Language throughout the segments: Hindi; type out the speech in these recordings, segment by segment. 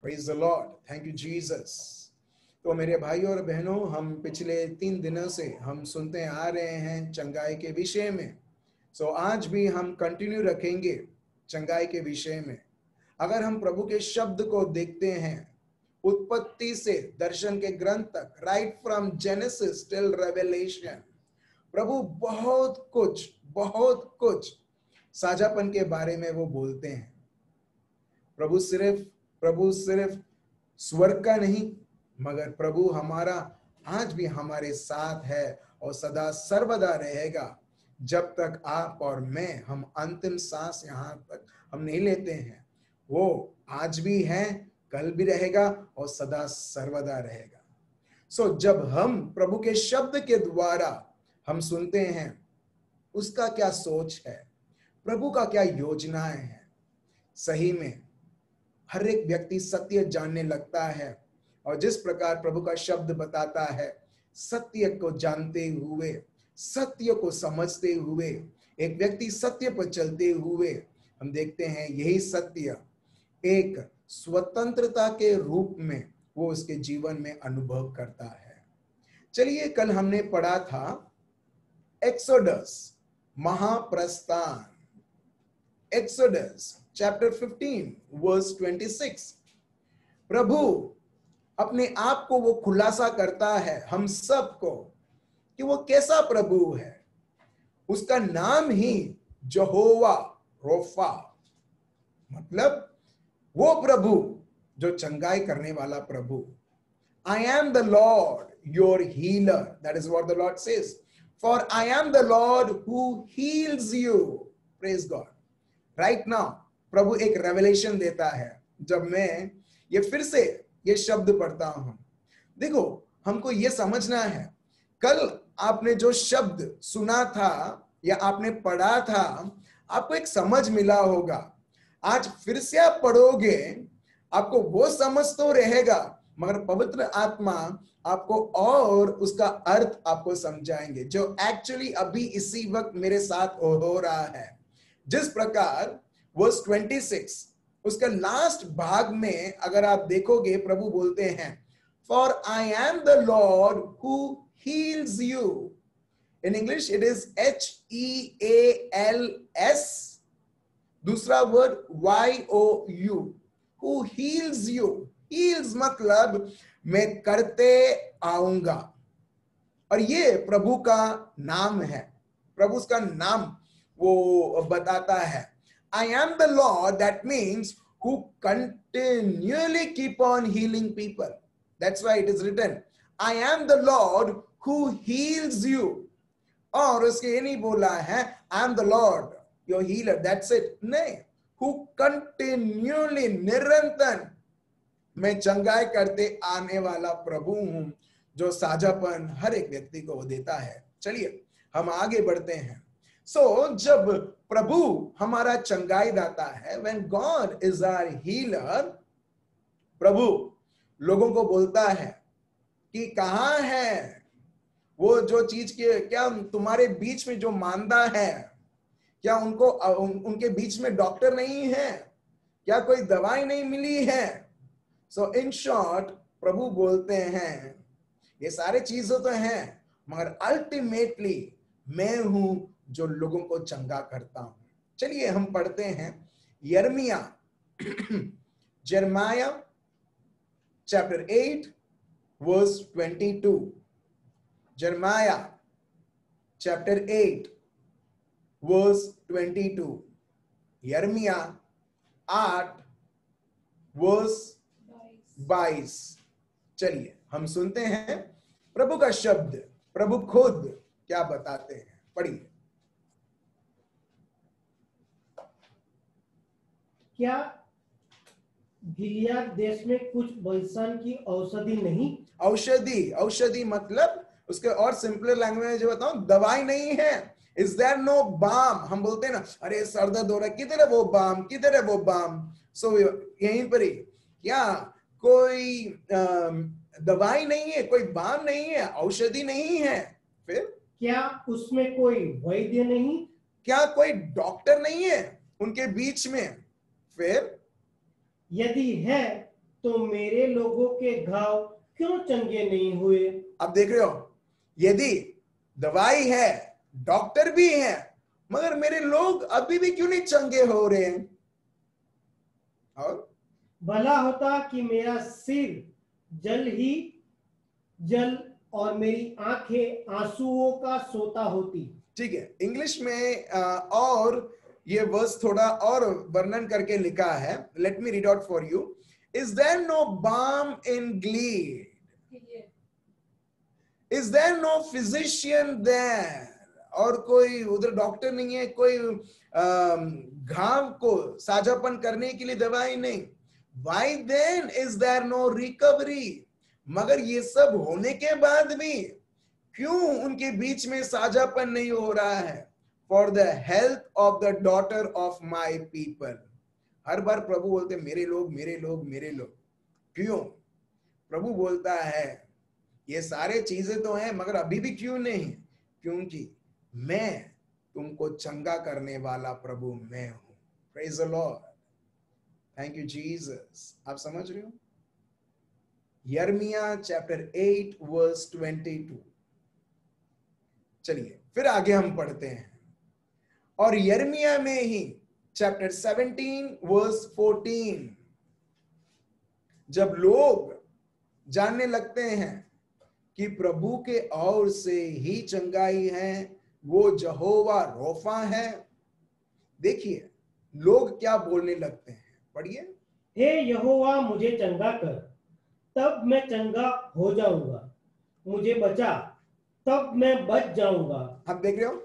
Praise the Lord. Thank you, Jesus. तो मेरे भाइयों और बहनों, हम पिछले 3 दिनों से हम सुनते आ रहे हैं चंगाई के विषय में। सो आज भी हम कंटिन्यू रखेंगे चंगाई के विषय में। अगर हम प्रभु के शब्द को देखते हैं, उत्पत्ति से दर्शन के ग्रंथ तक, right from Genesis till Revelation, प्रभु बहुत कुछ साझापन के बारे में वो बोलते हैं। प्रभु सिर्फ स्वर्ग का नहीं, मगर प्रभु हमारा आज भी हमारे साथ है और सदा सर्वदा रहेगा। जब तक आप और मैं हम अंतिम सांस यहाँ तक हम नहीं लेते हैं, वो आज भी है, कल भी रहेगा और सदा सर्वदा रहेगा। सो जब हम प्रभु के शब्द के द्वारा हम सुनते हैं, उसका क्या सोच है, प्रभु का क्या योजनाएं हैं, सही में हर एक व्यक्ति सत्य जानने लगता है। और जिस प्रकार प्रभु का शब्द बताता है, सत्य को जानते हुए, सत्य को समझते हुए, एक व्यक्ति सत्य पर चलते हुए, हम देखते हैं यही सत्य एक स्वतंत्रता के रूप में वो उसके जीवन में अनुभव करता है। चलिए, कल हमने पढ़ा था एक्सोडस, महाप्रस्थान, एक्सोडस चैप्टर 15 वर्स 26। प्रभु अपने आप को वो खुलासा करता है हम सबको कि वो कैसा प्रभु है। उसका नाम ही यहोवा रोफा, मतलब वो प्रभु जो चंगाई करने वाला प्रभु। I am the Lord your healer, that is what the Lord says, for I am the Lord who heals you. Praise God. Right now प्रभु एक रेवलेशन देता है। जब मैं ये फिर से ये शब्द पढ़ता हूं, देखो हमको ये समझना है, कल आपने जो शब्द सुना था या आपने पढ़ा था, आपको एक समझ मिला होगा। आज फिर से आप पढ़ोगे, आपको वो समझ तो रहेगा, मगर पवित्र आत्मा आपको और उसका अर्थ आपको समझाएंगे, जो एक्चुअली अभी इसी वक्त मेरे साथ हो रहा है। जिस प्रकार वर्स 26 उसका लास्ट भाग में अगर आप देखोगे, प्रभु बोलते हैं, For I am the Lord who heals you. In English it is Heals, दूसरा word YOU, who heals you. Heals मतलब मैं करते आऊंगा, और ये प्रभु का नाम है। प्रभु उसका नाम वो बताता है। I am the Lord, that means who continually keep on healing people. That's why it is written, I am the Lord who heals you. और उसके ये नहीं बोला है I am the Lord your healer, that's it, नहीं, who continually, निरंतर मैं चंगाई करते आने वाला प्रभु हूं, जो साझापन हर एक व्यक्ति को देता है। चलिए हम आगे बढ़ते हैं। जब प्रभु हमारा चंगाई दाता है, when God is our healer, प्रभु लोगों को बोलता है कि कहां है वो जो चीज के, क्या तुम्हारे बीच में जो मांदा है, क्या उनको उनके बीच में डॉक्टर नहीं है, क्या कोई दवाई नहीं मिली है। इन शॉर्ट प्रभु बोलते हैं ये सारे चीजें तो हैं, मगर अल्टीमेटली मैं हूं जो लोगों को चंगा करता हूं। चलिए हम पढ़ते हैं यिर्मयाह Jeremiah chapter 8 verse 22। Jeremiah chapter 8 verse 22। यिर्मयाह 8 वर्स 22। चलिए हम सुनते हैं प्रभु का शब्द, प्रभु खुद क्या बताते हैं। पढ़िए। क्या गिलियाद देश में कुछ बलसान की औषधि नहीं? औषधि मतलब उसके और सिंपल लैंग्वेज में बताऊं, दवाई नहीं है। Is there no balm? हम बोलते हैं ना, अरे सर दर्द हो रहा है, किधर है वो बाम, किधर है वो बाम। यहीं पर ही, क्या कोई दवाई नहीं है, कोई बाम नहीं है, औषधि नहीं है। फिर क्या उसमें कोई वैद्य नहीं? क्या कोई डॉक्टर नहीं है उनके बीच में? फिर यदि है तो मेरे लोगों के घाव क्यों चंगे नहीं हुए? अब देख रहे हो, यदि दवाई है, डॉक्टर भी है, मगर मेरे लोग अभी भी क्यों नहीं चंगे हो रहे हैं? और भला होता कि मेरा सिर जल और मेरी आंखें आंसुओं का सोता होती। ठीक है, इंग्लिश में और ये वर्स थोड़ा और वर्णन करके लिखा है। Let me read out for you. Is there no balm in Gilead? Is there no physician there? और कोई उधर डॉक्टर नहीं है, कोई घाव को साझापन करने के लिए दवाई नहीं। Why then is there no recovery? मगर ये सब होने के बाद भी क्यों उनके बीच में साझापन नहीं हो रहा है? For the health of the daughter of my people. हर बार प्रभु बोलते मेरे लोग मेरे लोग मेरे लोग। क्यों? प्रभु बोलता है ये सारे चीजें तो हैं, मगर अभी भी क्यों नहीं? क्योंकि मैं तुमको चंगा करने वाला प्रभु मैं हूं। Praise the Lord. Thank you Jesus. आप समझ रहे हो? यिर्मयाह चैप्टर 8 वर्स 22। चलिए फिर आगे हम पढ़ते हैं। और यिर्मयाह में ही चैप्टर 17 वर्स 14, जब लोग जानने लगते हैं कि प्रभु के ओर से ही चंगाई है, वो यहोवा रोफा है। देखिए लोग क्या बोलने लगते हैं, पढ़िए। हे यहोवा मुझे चंगा कर, तब मैं चंगा हो जाऊंगा। मुझे बचा, तब मैं बच जाऊंगा। आप देख रहे हो,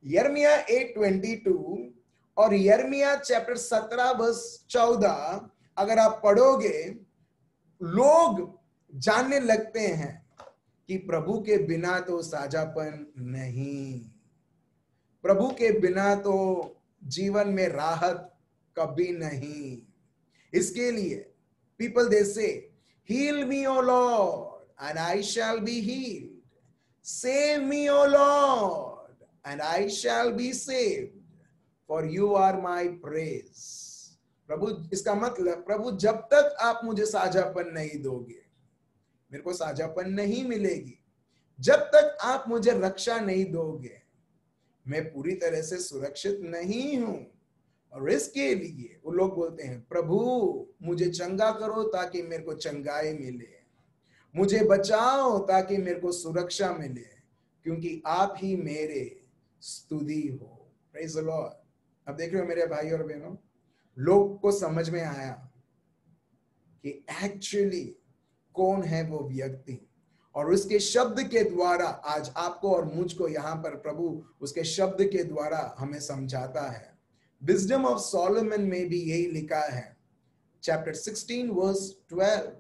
यिर्मयाह 8:22 और यिर्मयाह चैप्टर 17 वर्स 14 अगर आप पढ़ोगे, लोग जानने लगते हैं कि प्रभु के बिना तो साझापन नहीं, प्रभु के बिना तो जीवन में राहत कभी नहीं। इसके लिए people they say heal me O Lord and I shall be healed, save me O Lord and I shall be saved, for you are my praise. प्रभु, इसका मतलब प्रभु जब तक आप मुझे साझापन नहीं दोगे, मेरे को साझापन नहीं मिलेगी। जब तक आप मुझे रक्षा नहीं दोगे, मैं पूरी तरह से सुरक्षित नहीं हूं। और इसके लिए वो लोग बोलते हैं प्रभु मुझे चंगा करो ताकि मेरे को चंगाई मिले, मुझे बचाओ ताकि मेरे को सुरक्षा मिले, क्योंकि आप ही मेरे स्तुति हो। Praise the Lord. अब देख रहे हो मेरे भाई और बहनों, लोग को समझ में आया कि एक्चुअली कौन है वो व्यक्ति, और उसके शब्द के द्वारा आज आपको और मुझको यहां पर प्रभु उसके शब्द के द्वारा हमें समझाता है। विजडम ऑफ सोलोमन में भी यही लिखा है, चैप्टर 16 वर्स 12,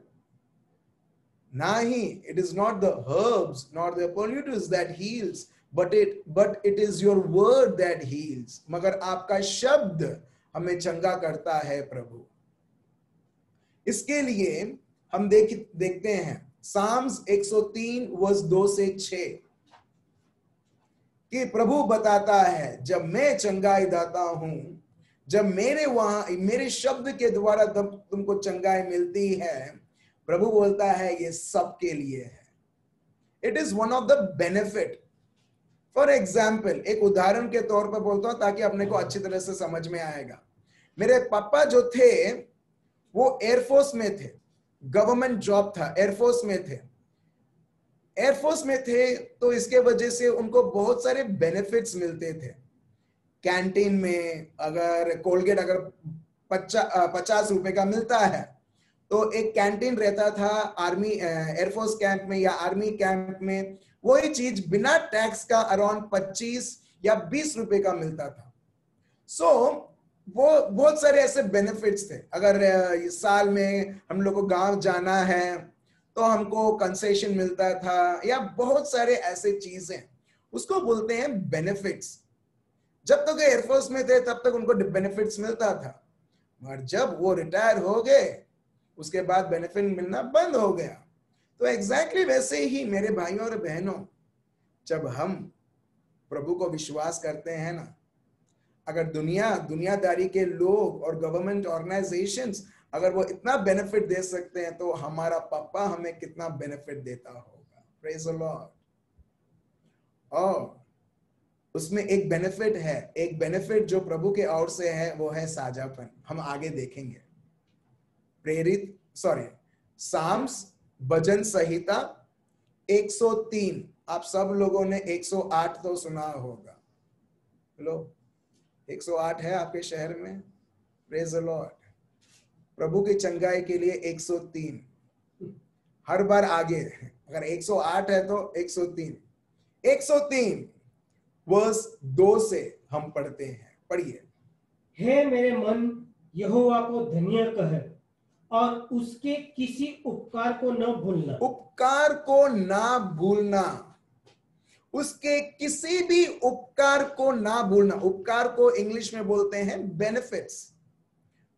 ना ही it is not the herbs not the polluters that heals but it is your word that heals. मगर आपका शब्द हमें चंगा करता है प्रभु। इसके लिए हम देखते हैं साम्स 103 वर्स 2 से 6 कि प्रभु बताता है जब मैं चंगाई दाता हूं, जब मेरे शब्द के द्वारा तुमको चंगाई मिलती है, प्रभु बोलता है ये सबके लिए है। It is one of the benefit. For example, एक उदाहरण के तौर पर बोलता हूं ताकि अपने को अच्छी तरह से समझ में आएगा। मेरे पापा जो थे वो एयरफोर्स में थे, गवर्नमेंट जॉब था, एयरफोर्स में थे। एयरफोर्स में थे तो इसके वजह से उनको बहुत सारे बेनिफिट्स मिलते थे। कैंटीन में अगर कोलगेट अगर 50 रुपए का मिलता है तो एक कैंटीन रहता था आर्मी एयरफोर्स कैंप में या आर्मी कैंप में, वही चीज बिना टैक्स का अराउंड 25 या 20 रुपए का मिलता था। सो वो बहुत सारे ऐसे बेनिफिट्स थे। अगर साल में हम लोग को गांव जाना है तो हमको कंसेशन मिलता था, या बहुत सारे ऐसे चीजें, उसको बोलते हैं बेनिफिट्स। जब तक एयरफोर्स में थे तब तक उनको बेनिफिट्स मिलता था, मगर जब वो रिटायर हो गए उसके बाद बेनिफिट मिलना बंद हो गया। तो एग्जैक्टली वैसे ही मेरे भाइयों और बहनों, जब हम प्रभु को विश्वास करते हैं ना, अगर दुनियादारी के लोग और गवर्नमेंट ऑर्गेनाइजेशंस अगर वो इतना बेनिफिट दे सकते हैं तो हमारा पापा हमें कितना बेनिफिट देता होगा। Praise the Lord. और उसमें एक बेनिफिट है, एक बेनिफिट जो प्रभु के ओर से है, वो है साझापन। हम आगे देखेंगे। साम्स, भजन संहिता 103। आप सब लोगों ने 108 तो सुना होगा। हेलो, 108 है आपके शहर में? Praise the Lord. प्रभु की चंगाई के लिए 103 हर बार आगे। अगर 108 है तो 103 वर्स 2 से हम पढ़ते हैं। पढ़िए। हे मेरे मन, यहोवा को धन्य कह और उसके किसी उपकार को न भूलना। उपकार को ना भूलना, उसके किसी भी उपकार को ना भूलना। उपकार को इंग्लिश में बोलते हैं benefits.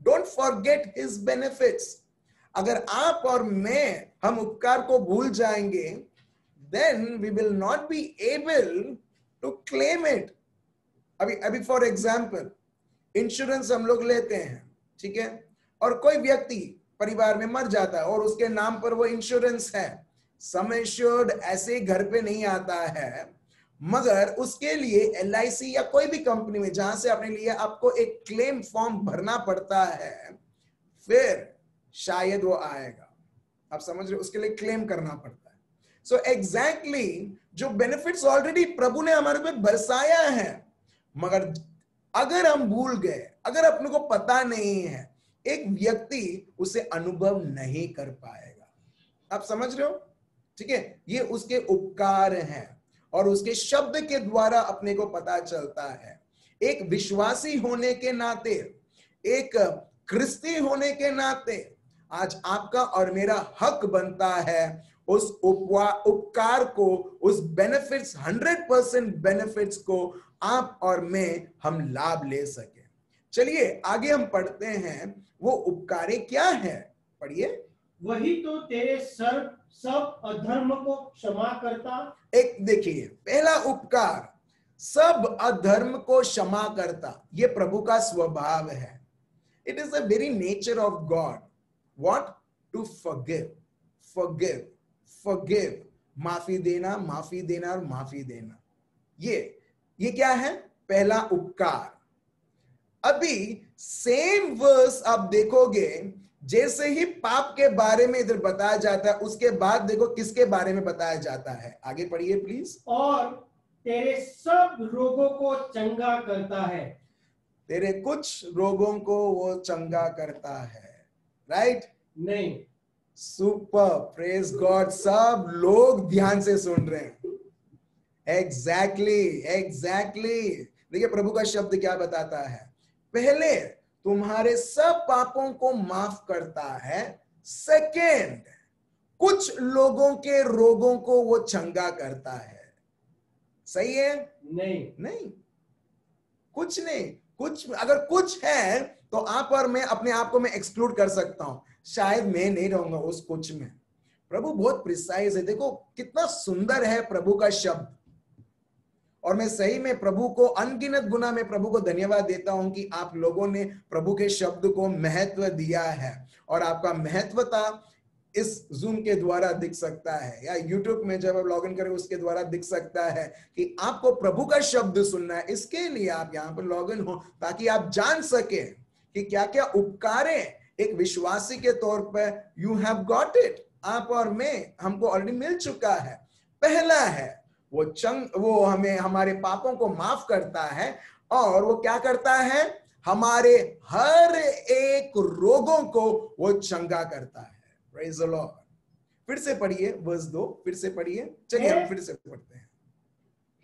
Don't forget his benefits. अगर आप और मैं हम उपकार को भूल जाएंगे, then we will not be able to claim it. अभी फॉर एग्जाम्पल, इंश्योरेंस हम लोग लेते हैं, ठीक है, और कोई व्यक्ति परिवार में मर जाता है और उसके नाम पर वो इंश्योरेंस है। सम एश्योर्ड ऐसे घर पे नहीं आता है, मगर उसके लिए LIC या कोई भी कंपनी में जहां से आपने लिया, आपको एक क्लेम फॉर्म भरना पड़ता है, फिर शायद वो आएगा। आप समझ रहे हो? उसके लिए क्लेम करना पड़ता है। सो एग्जैक्टली जो बेनिफिट्स ऑलरेडी प्रभु ने हमारे पे बरसाया है, मगर अगर हम भूल गए, अगर अपने को पता नहीं है, एक व्यक्ति उसे अनुभव नहीं कर पाएगा। आप समझ रहे हो? ठीक है, ये उसके उपकार हैं और उसके शब्द के द्वारा अपने को पता चलता है। एक विश्वासी होने के नाते, एक क्रिस्ती होने के नाते आज आपका और मेरा हक बनता है उस उपकार को, उस बेनिफिट्स, 100% बेनिफिट्स को आप और मैं हम लाभ ले सके। चलिए आगे हम पढ़ते हैं, वो उपकारें क्या है। पढ़िए। वही तो तेरे सब अधर्म को क्षमा करता। एक देखिए, पहला उपकार, सब अधर्म को क्षमा करता। ये प्रभु का स्वभाव है। It is the very nature of God. What? To forgive, माफी देना, माफी देना और माफी देना। ये क्या है? पहला उपकार। अभी सेम वर्स आप देखोगे, जैसे ही पाप के बारे में इधर बताया जाता है, उसके बाद देखो किसके बारे में बताया जाता है। आगे पढ़िए प्लीज। और तेरे सब रोगों को चंगा करता है। तेरे कुछ रोगों को वो चंगा करता है। राइट? नहीं। Super, praise God. सब लोग ध्यान से सुन रहे हैं। एग्जैक्टली। देखिए प्रभु का शब्द क्या बताता है। पहले तुम्हारे सब पापों को माफ करता है। सेकेंड, कुछ लोगों के रोगों को वो चंगा करता है। सही है? नहीं, कुछ नहीं। कुछ, अगर कुछ है तो आप और मैं अपने आप को मैं एक्सक्लूड कर सकता हूं, शायद मैं नहीं रहूंगा उस कुछ में। प्रभु बहुत प्रिसाइज है। देखो कितना सुंदर है प्रभु का शब्द। और मैं सही में प्रभु को अनगिनत गुना में प्रभु को धन्यवाद देता हूं कि आप लोगों ने प्रभु के शब्द को महत्व दिया है। और आपका महत्वता इस जूम के द्वारा दिख सकता है, या यूट्यूब में जब आप लॉग इन करें उसके द्वारा दिख सकता है कि आपको प्रभु का शब्द सुनना है। इसके लिए आप यहाँ पर लॉग इन हो ताकि आप जान सके कि क्या क्या उपकारें एक विश्वासी के तौर पर यू हैव गॉट इट। आप और मैं, हमको ऑलरेडी मिल चुका है। पहला है वो हमें हमारे पापों को माफ करता है, और वो क्या करता है? हमारे हर एक रोगों को वो चंगा करता है। Praise the Lord. फिर से पढ़िए वर्स 2, फिर से पढ़िए। चलिए हम फिर से पढ़ते हैं।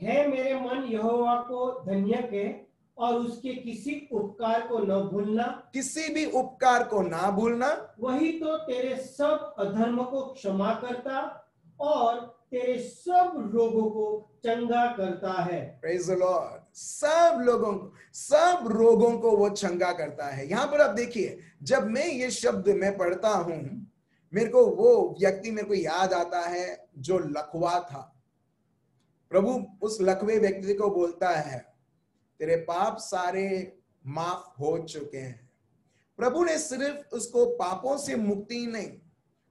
हे मेरे मन, यहोवा को धन्य कह और उसके किसी उपकार को न भूलना। किसी भी उपकार को ना भूलना। वही तो तेरे सब अधर्म को क्षमा करता और तेरे सब रोगों को चंगा करता है। Praise the Lord. सब रोगों को वो चंगा करता है। यहां पर आप देखिए, जब मैं ये शब्द मैं पढ़ता हूं, मेरे को वो व्यक्ति मेरे को याद आता है जो लकवा था। प्रभु उस लकवे व्यक्ति को बोलता है, तेरे पाप सारे माफ हो चुके हैं। प्रभु ने सिर्फ उसको पापों से मुक्ति नहीं,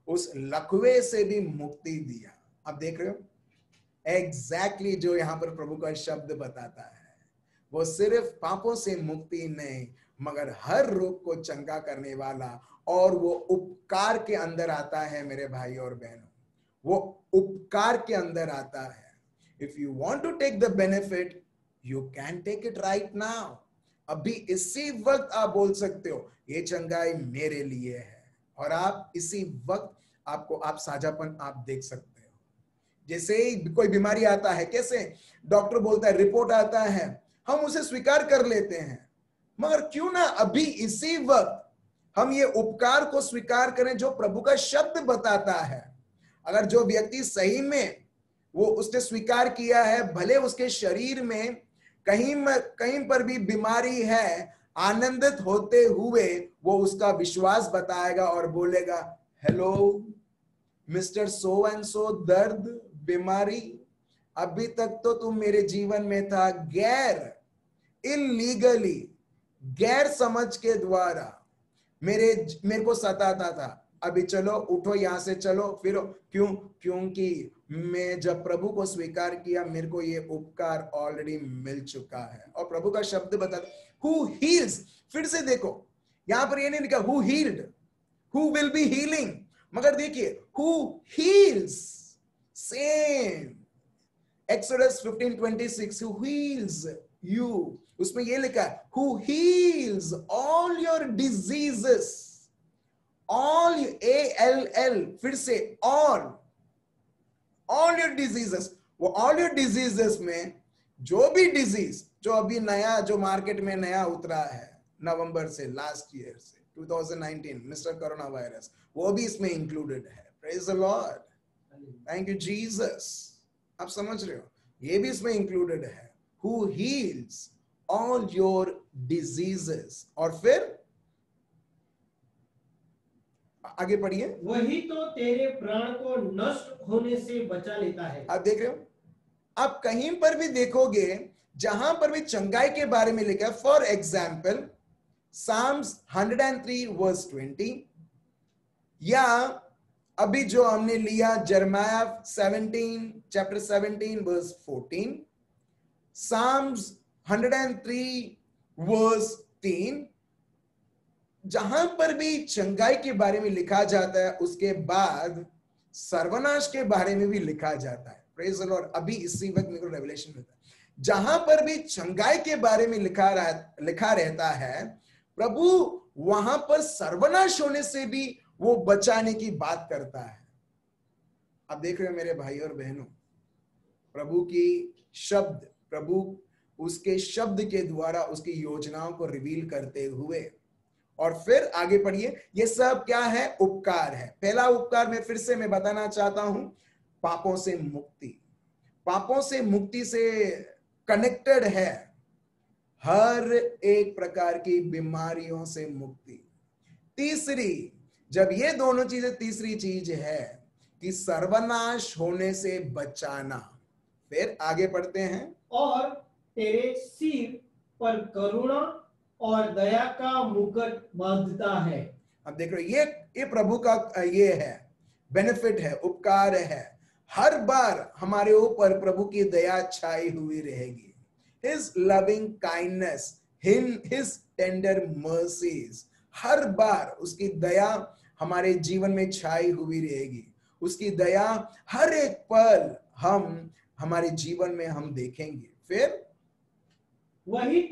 उस लकवे से भी मुक्ति दिया। आप देख रहे हो एग्जैक्टली जो यहां पर प्रभु का शब्द बताता है, वो सिर्फ पापों से मुक्ति नहीं मगर हर रोग को चंगा करने वाला, और वो उपकार के अंदर आता है मेरे भाई और बहनों, वो उपकार के अंदर आता है। If you want to take the benefit you can take it right now. अभी इसी वक्त आप बोल सकते हो ये चंगाई मेरे लिए है, और आप इसी वक्त आप साझापन आप देख सकते हो। जैसे ही कोई बीमारी आता है, कैसे डॉक्टर बोलता है, रिपोर्ट आता है, हम उसे स्वीकार कर लेते हैं, मगर क्यों ना अभी इसी वक्त हम ये उपकार को स्वीकार करें जो प्रभु का शब्द बताता है। अगर जो व्यक्ति सही में वो उसने स्वीकार किया है, भले उसके शरीर में कहीं पर भी बीमारी है, आनंदित होते हुए वो उसका विश्वास बताएगा और बोलेगा, hello mister so and so, दर्द बीमारी, अभी तक तो तुम मेरे जीवन में था इलीगली, गैर समझ के द्वारा मेरे को सताता था, अभी चलो उठो यहां से चलो फिरो। क्योंकि मैं जब प्रभु को स्वीकार किया मेरे को ये उपकार ऑलरेडी मिल चुका है। और प्रभु का शब्द बताता हु हील्स, फिर से देखो यहां पर ये नहीं लिखा who healed, who will be healing, मगर देखिए who heals, same Exodus 15:26, who heals you, उसमें ये लिखा है who heals all your diseases, all ALL, फिर से ऑल योर डिजीजेस। वो ऑल योर डिजीजेस में जो भी डिजीज जो अभी नया जो मार्केट में नया उतरा है नवंबर से, लास्ट ईयर से 2019 मिस्टर कोरोना वायरस, वो भी इसमें इंक्लूडेड है। Praise the Lord, thank you Jesus. आप समझ रहे हो, ये भी इसमें इंक्लूडेड है, who heals all your diseases. और फिर आगे पढ़िए, वही तो तेरे प्राण को नष्ट होने से बचा लेता है। आप देख रहे हो, आप कहीं पर भी देखोगे जहां पर भी चंगाई के बारे में लिखा है, फॉर एग्जाम्पल Psalms 103 वर्स 20, या अभी जो हमने लिया जर्माया 17 वर्स 14, Psalms 103 वर्स 3, जहां पर भी चंगाई के बारे में लिखा जाता है उसके बाद सर्वनाश के बारे में भी लिखा जाता है। प्रेज द लॉर्ड, अभी इसी वक्त मेरे को रेवलेशन मिलता है, जहां पर भी चंगाई के बारे में लिखा रहता है, प्रभु वहां पर सर्वनाश होने से भी वो बचाने की बात करता है। आप देख रहे हो मेरे भाई और बहनों, प्रभु की शब्द, प्रभु उसके शब्द के द्वारा उसकी योजनाओं को रिवील करते हुए। और फिर आगे पढ़िए, ये सब क्या है, उपकार है। पहला उपकार में फिर से मैं बताना चाहता हूं, पापों से मुक्ति। पापों से मुक्ति से कनेक्टेड है हर एक प्रकार की बीमारियों से मुक्ति। तीसरी, जब ये दोनों चीजें, तीसरी चीज है कि सर्वनाश होने से बचाना। फिर आगे पढ़ते हैं, और तेरे सिर पर करुणा और दया का मुकुट बांधता है। अब देख रहे हो, ये प्रभु का ये है, बेनिफिट है, उपकार है। हर बार हमारे ऊपर प्रभु की दया छाई हुई रहेगी। His loving kindness, His tender mercies, हर बार उसकी दया हमारे जीवन में छाई हुई रहेगी। उसकी दया हर एक पल हमारे जीवन में हम देखेंगे। फिर वही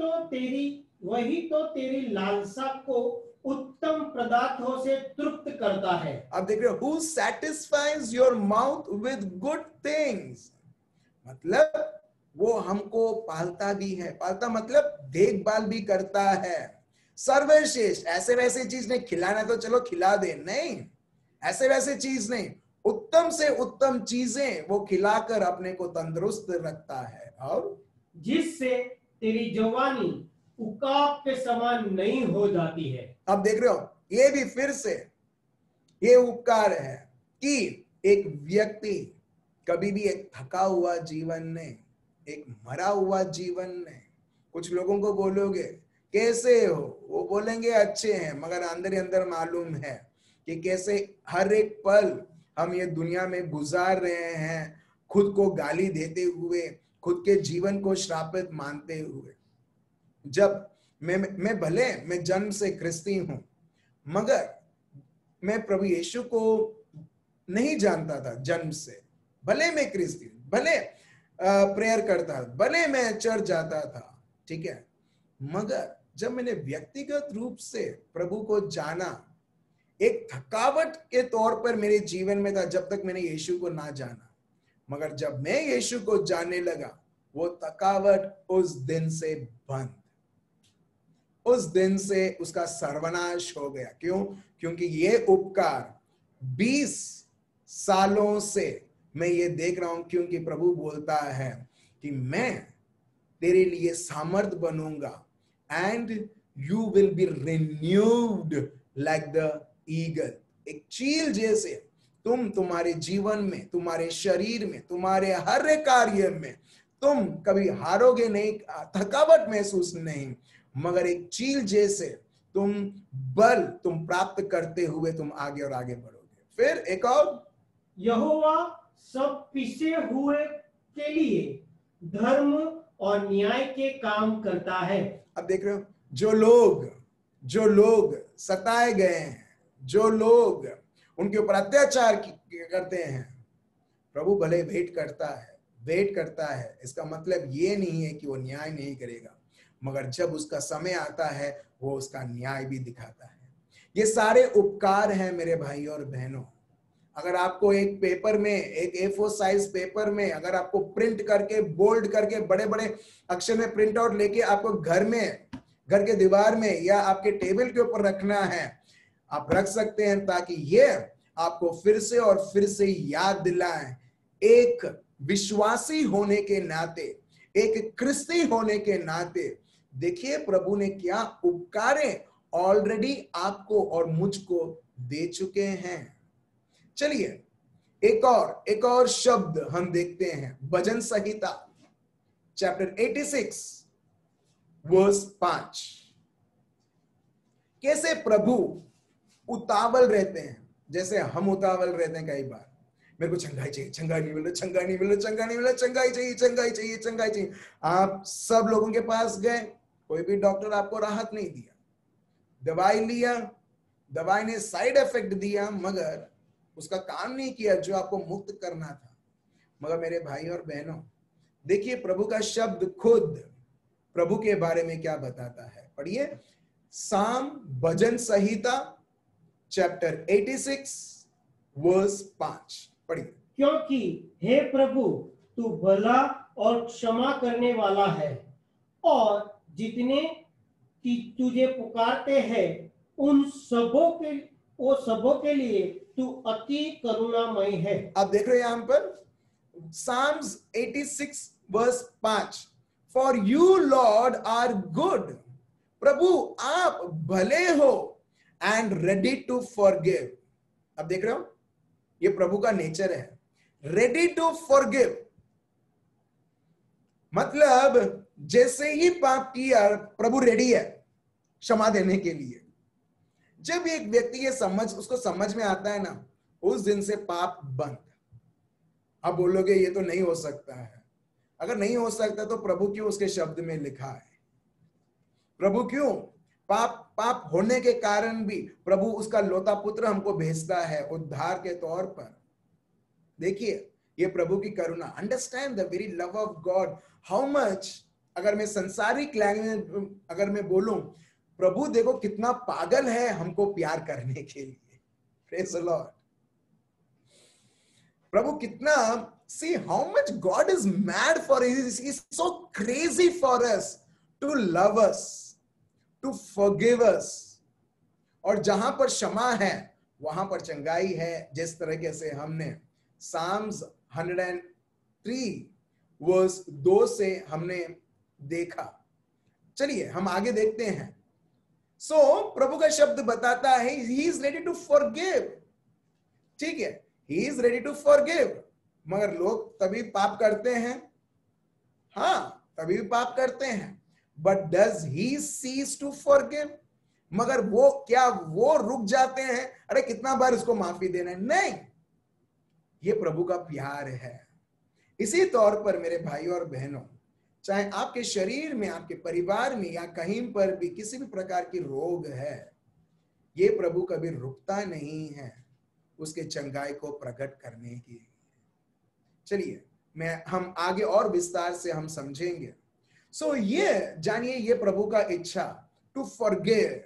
तो तेरी लालसा को उत्तम पदार्थों से तृप्त करता है। अब देख रहे हो, who satisfies your mouth with good things, मतलब वो हमको पालता भी है, पालता मतलब देखभाल भी करता है। सर्वश्रेष्ठ, ऐसे वैसे चीज नहीं, खिलाना तो चलो खिला दे, नहीं, ऐसे वैसे चीज नहीं, उत्तम से उत्तम चीजें वो खिलाकर अपने को तंदुरुस्त रखता है। और जिससे तेरी जवानी उकाब के समान नहीं हो जाती है। अब देख रहे हो, ये भी फिर से ये उपकार है कि एक व्यक्ति कभी भी एक थका हुआ जीवन नहीं, एक मरा हुआ जीवन नहीं। कुछ लोगों को बोलोगे कैसे हो, वो बोलेंगे अच्छे हैं, मगर अंदर ही अंदर मालूम है कि कैसे हर एक पल हम ये दुनिया में गुजार रहे हैं, खुद को गाली देते हुए, खुद के जीवन को श्रापित मानते हुए। जब मैं जन्म से ख्रिस्ती हूं, मगर मैं प्रभु यीशु को नहीं जानता था जन्म से। भले मैं ख्रिस्ती, भले प्रेयर करता, भले मैं चर्च जाता था, ठीक है, मगर जब मैंने व्यक्तिगत रूप से प्रभु को जाना, एक थकावट के तौर पर मेरे जीवन में था जब तक मैंने यीशु को ना जाना। मगर जब मैं यीशु को जानने लगा, वो थकावट उस दिन से बंद, उस दिन से उसका सर्वनाश हो गया। क्यों? क्योंकि ये उपकार 20 सालों से मैं ये देख रहा हूं, क्योंकि प्रभु बोलता है कि मैं तेरे लिए सामर्थ बनूंगा, and you will be renewed like the eagle. एक चील जैसे तुम तुम्हारे जीवन में, तुम्हारे शरीर में, तुम्हारे हर कार्य में तुम कभी हारोगे नहीं, थकावट महसूस नहीं, मगर एक चील जैसे तुम प्राप्त करते हुए तुम आगे और आगे बढ़ोगे। फिर एक और, यहोवा सब पिसे हुए के लिए धर्म और न्याय के काम करता है। अब देख रहे हो, जो लोग सताए गए हैं, जो लोग उनके ऊपर अत्याचार करते हैं, प्रभु भले वेट करता है। इसका मतलब ये नहीं है कि वो न्याय नहीं करेगा, मगर जब उसका समय आता है वो उसका न्याय भी दिखाता है। ये सारे उपकार हैं मेरे भाई और बहनों। अगर आपको एक पेपर में, एक A4 साइज पेपर में, अगर आपको प्रिंट करके, बोल्ड करके, बड़े बड़े अक्षर में प्रिंट आउट लेके आपको घर के दीवार में या आपके टेबल के ऊपर रखना है, आप रख सकते हैं, ताकि ये आपको फिर से और फिर से याद दिलाएं, एक विश्वासी होने के नाते, एक ख्रिस्ती होने के नाते, देखिए प्रभु ने क्या उपकारें ऑलरेडी आपको और मुझको दे चुके हैं। चलिए एक और शब्द हम देखते हैं, भजन संहिता चैप्टर 86 वर्स 5। कैसे प्रभु उतावल रहते हैं, जैसे हम उतावल रहते हैं कई बार, मेरे को चंगाई चाहिए, चंगाई नहीं मिल रहा, चंगाई नहीं मिल रहा, चंगाई नहीं मिल रहा, चंगाई चाहिए, चंगाई चाहिए, चंगाई चाहिए। आप सब लोगों के पास गए, कोई भी डॉक्टर आपको राहत नहीं दिया, दवाई लिया, दवाई ने साइड इफेक्ट दिया, मगर उसका काम नहीं किया जो आपको मुक्त करना था। मगर मेरे भाई और बहनों, देखिए प्रभु का शब्द खुद प्रभु के बारे में क्या बताता है। पढ़िए साम भजन संहिता चैप्टर 86 वर्स 5 पढ़िए। क्योंकि हे प्रभु तू भला और क्षमा करने वाला है, और जितने तुझे पुकारते हैं उन सबों के लिए तू अति करुणामय है। आप देख रहे हैं यहां पर Psalms 86 verse 5, for you Lord are good, प्रभु आप भले हो, एंड रेडी टू फॉरगिव। अब देख रहे हो, ये प्रभु का नेचर है, रेडी टू फॉरगिव। मतलब जैसे ही पाप किया प्रभु रेडी है क्षमा देने के लिए। जब एक व्यक्ति ये उसको समझ में आता है ना, उस दिन से पाप बंद। अब बोलोगे ये तो नहीं हो सकता है। अगर नहीं हो सकता तो प्रभु क्यों उसके शब्द में लिखा है? प्रभु क्यों पाप होने के कारण भी प्रभु उसका लौता पुत्र हमको भेजता है उद्धार के तौर पर। देखिए ये प्रभु की करुणा। Understand the very love of God, how much. अगर मैं संसारिक लैंग्वेज अगर मैं बोलूं, प्रभु देखो कितना पागल है हमको प्यार करने के लिए। Praise the Lord. प्रभु कितना, see how much God is mad for us. He's so crazy for us to love us, to forgive us. और जहां पर क्षमा है वहां पर चंगाई है। जिस तरीके से हमने Psalms 103 वर्स 2 से हमने देखा। चलिए हम आगे देखते हैं। प्रभु का शब्द बताता है he is ready to forgive। ठीक है, he is ready to forgive। मगर लोग तभी पाप करते हैं, हाँ तभी पाप करते हैं। But does he cease to forgive? मगर वो क्या वो रुक जाते हैं, अरे कितना बार उसको माफी देना है? नहीं, ये प्रभु का प्यार है। इसी तौर पर मेरे भाइयों और बहनों, चाहे आपके शरीर में, आपके परिवार में या कहीं पर भी किसी भी प्रकार की रोग है, ये प्रभु कभी रुकता नहीं है उसके चंगाई को प्रकट करने की। चलिए हम आगे और विस्तार से हम समझेंगे। ये जानिए, ये प्रभु का इच्छा, टू फॉरगिव,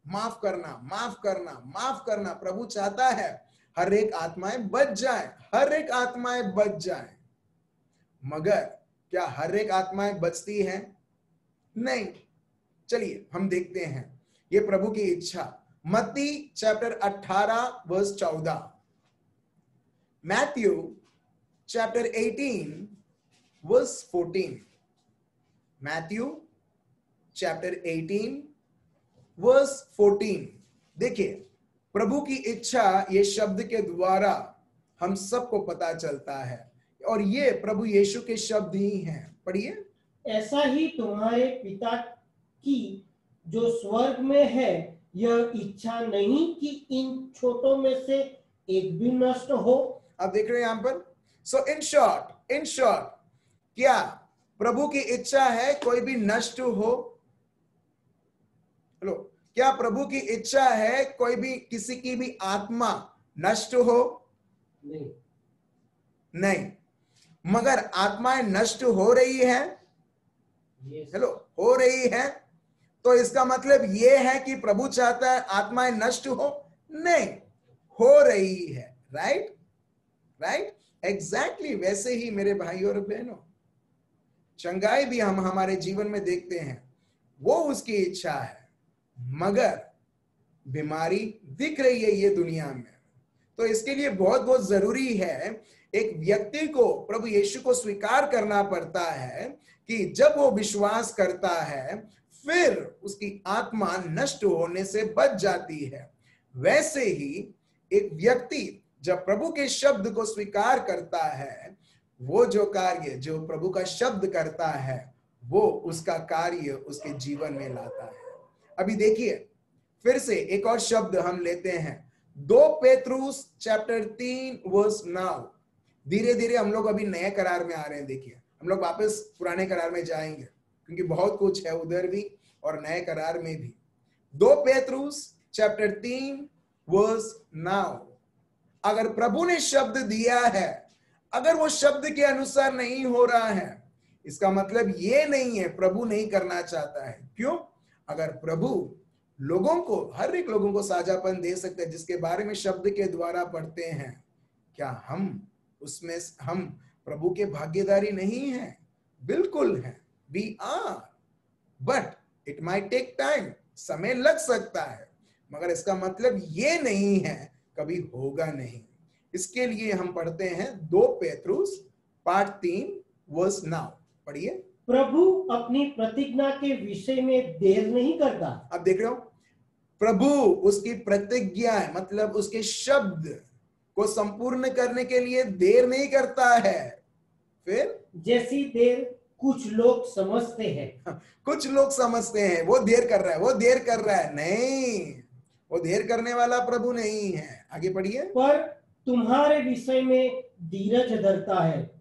माफ करना, माफ करना, माफ करना। प्रभु चाहता है हर एक आत्माएं बच जाए, हर एक आत्माएं बच जाए। मगर क्या हर एक आत्माएं बचती हैं? नहीं। चलिए हम देखते हैं ये प्रभु की इच्छा। मत्ती chapter 18 verse 14, Matthew chapter 18 verse 14, Matthew chapter 18 verse 14। देखिए प्रभु की इच्छा ये शब्द के द्वारा हम सबको पता चलता है, और ये प्रभु यीशु के शब्द ही हैं। पढ़िए, ऐसा ही तुम्हारे पिता की जो स्वर्ग में है यह इच्छा नहीं कि इन छोटों में से एक भी नष्ट हो। आप देख रहे हैं यहां पर। सो इन शॉर्ट क्या प्रभु की इच्छा है कोई भी नष्ट हो? हेलो, क्या प्रभु की इच्छा है कोई भी, किसी की भी आत्मा नष्ट हो? नहीं। मगर आत्माएं नष्ट हो रही है। हेलो, हो रही है। तो इसका मतलब यह है कि प्रभु चाहता है आत्माएं नष्ट हो? नहीं, हो रही है। राइट, एग्जैक्टली वैसे ही मेरे भाइयों और बहनों, चंगाई भी हम हमारे जीवन में देखते हैं, वो उसकी इच्छा है। मगर बीमारी दिख रही है ये दुनिया में, तो इसके लिए बहुत बहुत जरूरी है एक व्यक्ति को प्रभु यीशु को स्वीकार करना पड़ता है कि जब वो विश्वास करता है फिर उसकी आत्मा नष्ट होने से बच जाती है। वैसे ही एक व्यक्ति जब प्रभु के शब्द को स्वीकार करता है, वो जो कार्य जो प्रभु का शब्द करता है वो उसका कार्य उसके जीवन में लाता है। अभी देखिए फिर से एक और शब्द हम लेते हैं, 2 पेत्रुस चैप्टर 3 वर्स 9। धीरे धीरे हम लोग अभी नए करार में आ रहे हैं। देखिए हम लोग वापस पुराने करार में जाएंगे क्योंकि बहुत कुछ है उधर भी और नए करार में भी। 2 पेत्रुस चैप्टर 3 वर्स 9। अगर प्रभु ने शब्द दिया है, अगर वो शब्द के अनुसार नहीं हो रहा है, इसका मतलब ये नहीं है प्रभु नहीं करना चाहता है। क्यों? अगर प्रभु लोगों को, हर एक लोगों को साझापन दे सकते हैं जिसके बारे में शब्द के द्वारा पढ़ते हैं, क्या हम उसमें हम प्रभु के भागीदारी नहीं है? बिल्कुल है, we are, but it might take time, समय लग सकता है, मगर इसका मतलब ये नहीं है कभी होगा नहीं। इसके लिए हम पढ़ते हैं 2 पेत्रुस पाठ 3 वर्स 9। पढ़िए, प्रभु अपनी प्रतिज्ञा के विषय में देर नहीं करता। अब देख रहे हो, प्रभु उसकी प्रतिज्ञा मतलब उसके शब्द को संपूर्ण करने के लिए देर नहीं करता है। फिर जैसी देर कुछ लोग समझते हैं। कुछ लोग समझते हैं वो देर कर रहा है, वो देर कर रहा है। नहीं, वो देर करने वाला प्रभु नहीं है। आगे पढ़िए, पर तुम्हारे विषय में धीरज धरता है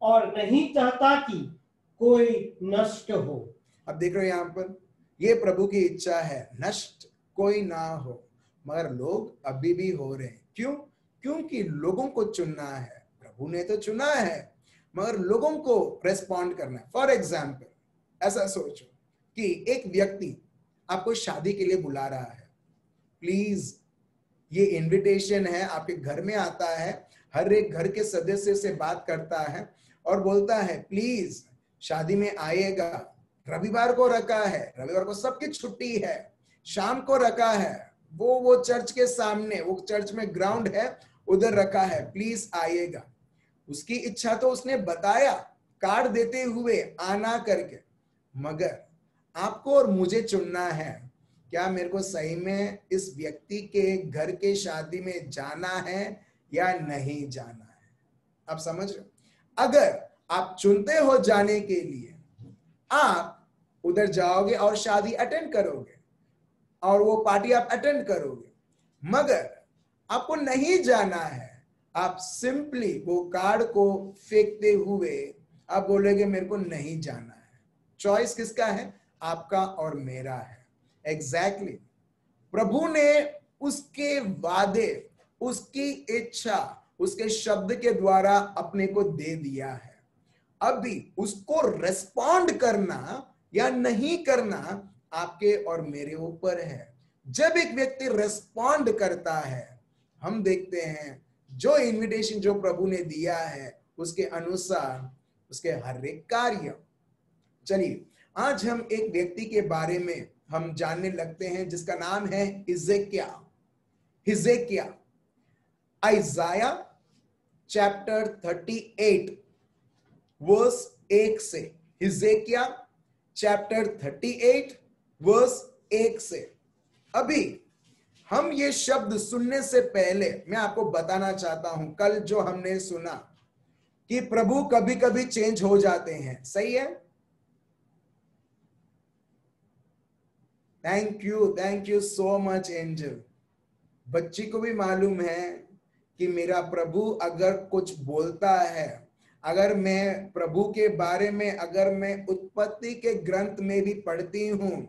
और नहीं चाहता कि कोई नष्ट हो। अब देख रहे हो यहाँ पर, ये प्रभु की इच्छा है नष्ट कोई ना हो, मगर लोग अभी भी हो रहे हैं। क्यों? क्योंकि लोगों को चुनना है। प्रभु ने तो चुना है मगर लोगों को रेस्पॉन्ड करना है। फॉर एग्जाम्पल, ऐसा सोचो कि एक व्यक्ति आपको शादी के लिए बुला रहा है। प्लीज, ये इनविटेशन है, आपके घर में आता है, हर एक घर के सदस्य से बात करता है और बोलता है प्लीज शादी में आइएगा। रविवार को रखा है, रविवार को सबकी छुट्टी है, शाम को रखा है, वो चर्च के सामने, वो चर्च में ग्राउंड है उधर रखा है, प्लीज आइएगा। उसकी इच्छा तो उसने बताया कार्ड देते हुए आना करके, मगर आपको और मुझे चुनना है, क्या मेरे को सही में इस व्यक्ति के घर के शादी में जाना है या नहीं जाना है। आप समझ रहे हो? अगर आप चुनते हो जाने के लिए, आप उधर जाओगे और शादी अटेंड करोगे और वो पार्टी आप अटेंड करोगे, मगर आपको नहीं जाना है, आप सिंपली वो कार्ड को फेंकते हुए आप बोलोगे मेरे को नहीं जाना है। चॉइस किसका है? आपका और मेरा है। एग्जैक्टली प्रभु ने उसके वादे, उसकी इच्छा, उसके शब्द के द्वारा अपने को दे दिया है। अभी उसको रेस्पॉन्ड करना या नहीं करना आपके और मेरे ऊपर है। जब एक व्यक्ति रेस्पॉन्ड करता है, हम देखते हैं जो इनविटेशन जो प्रभु ने दिया है उसके अनुसार उसके हर एक कार्य। चलिए आज हम एक व्यक्ति के बारे में हम जानने लगते हैं जिसका नाम है हिजकिय्याह। आइजाया चैप्टर 38 वर्स 1 से। हिजकिय्याह चैप्टर 38 वर्स 1 से। अभी हम ये शब्द सुनने से पहले मैं आपको बताना चाहता हूं, कल जो हमने सुना कि प्रभु कभी कभी चेंज हो जाते हैं, सही है? Thank you so much angel. बच्ची को भी मालूम है कि मेरा प्रभु अगर कुछ बोलता है, अगर मैं प्रभु के बारे में अगर मैं उत्पत्ति के ग्रंथ में भी पढ़ती हूं,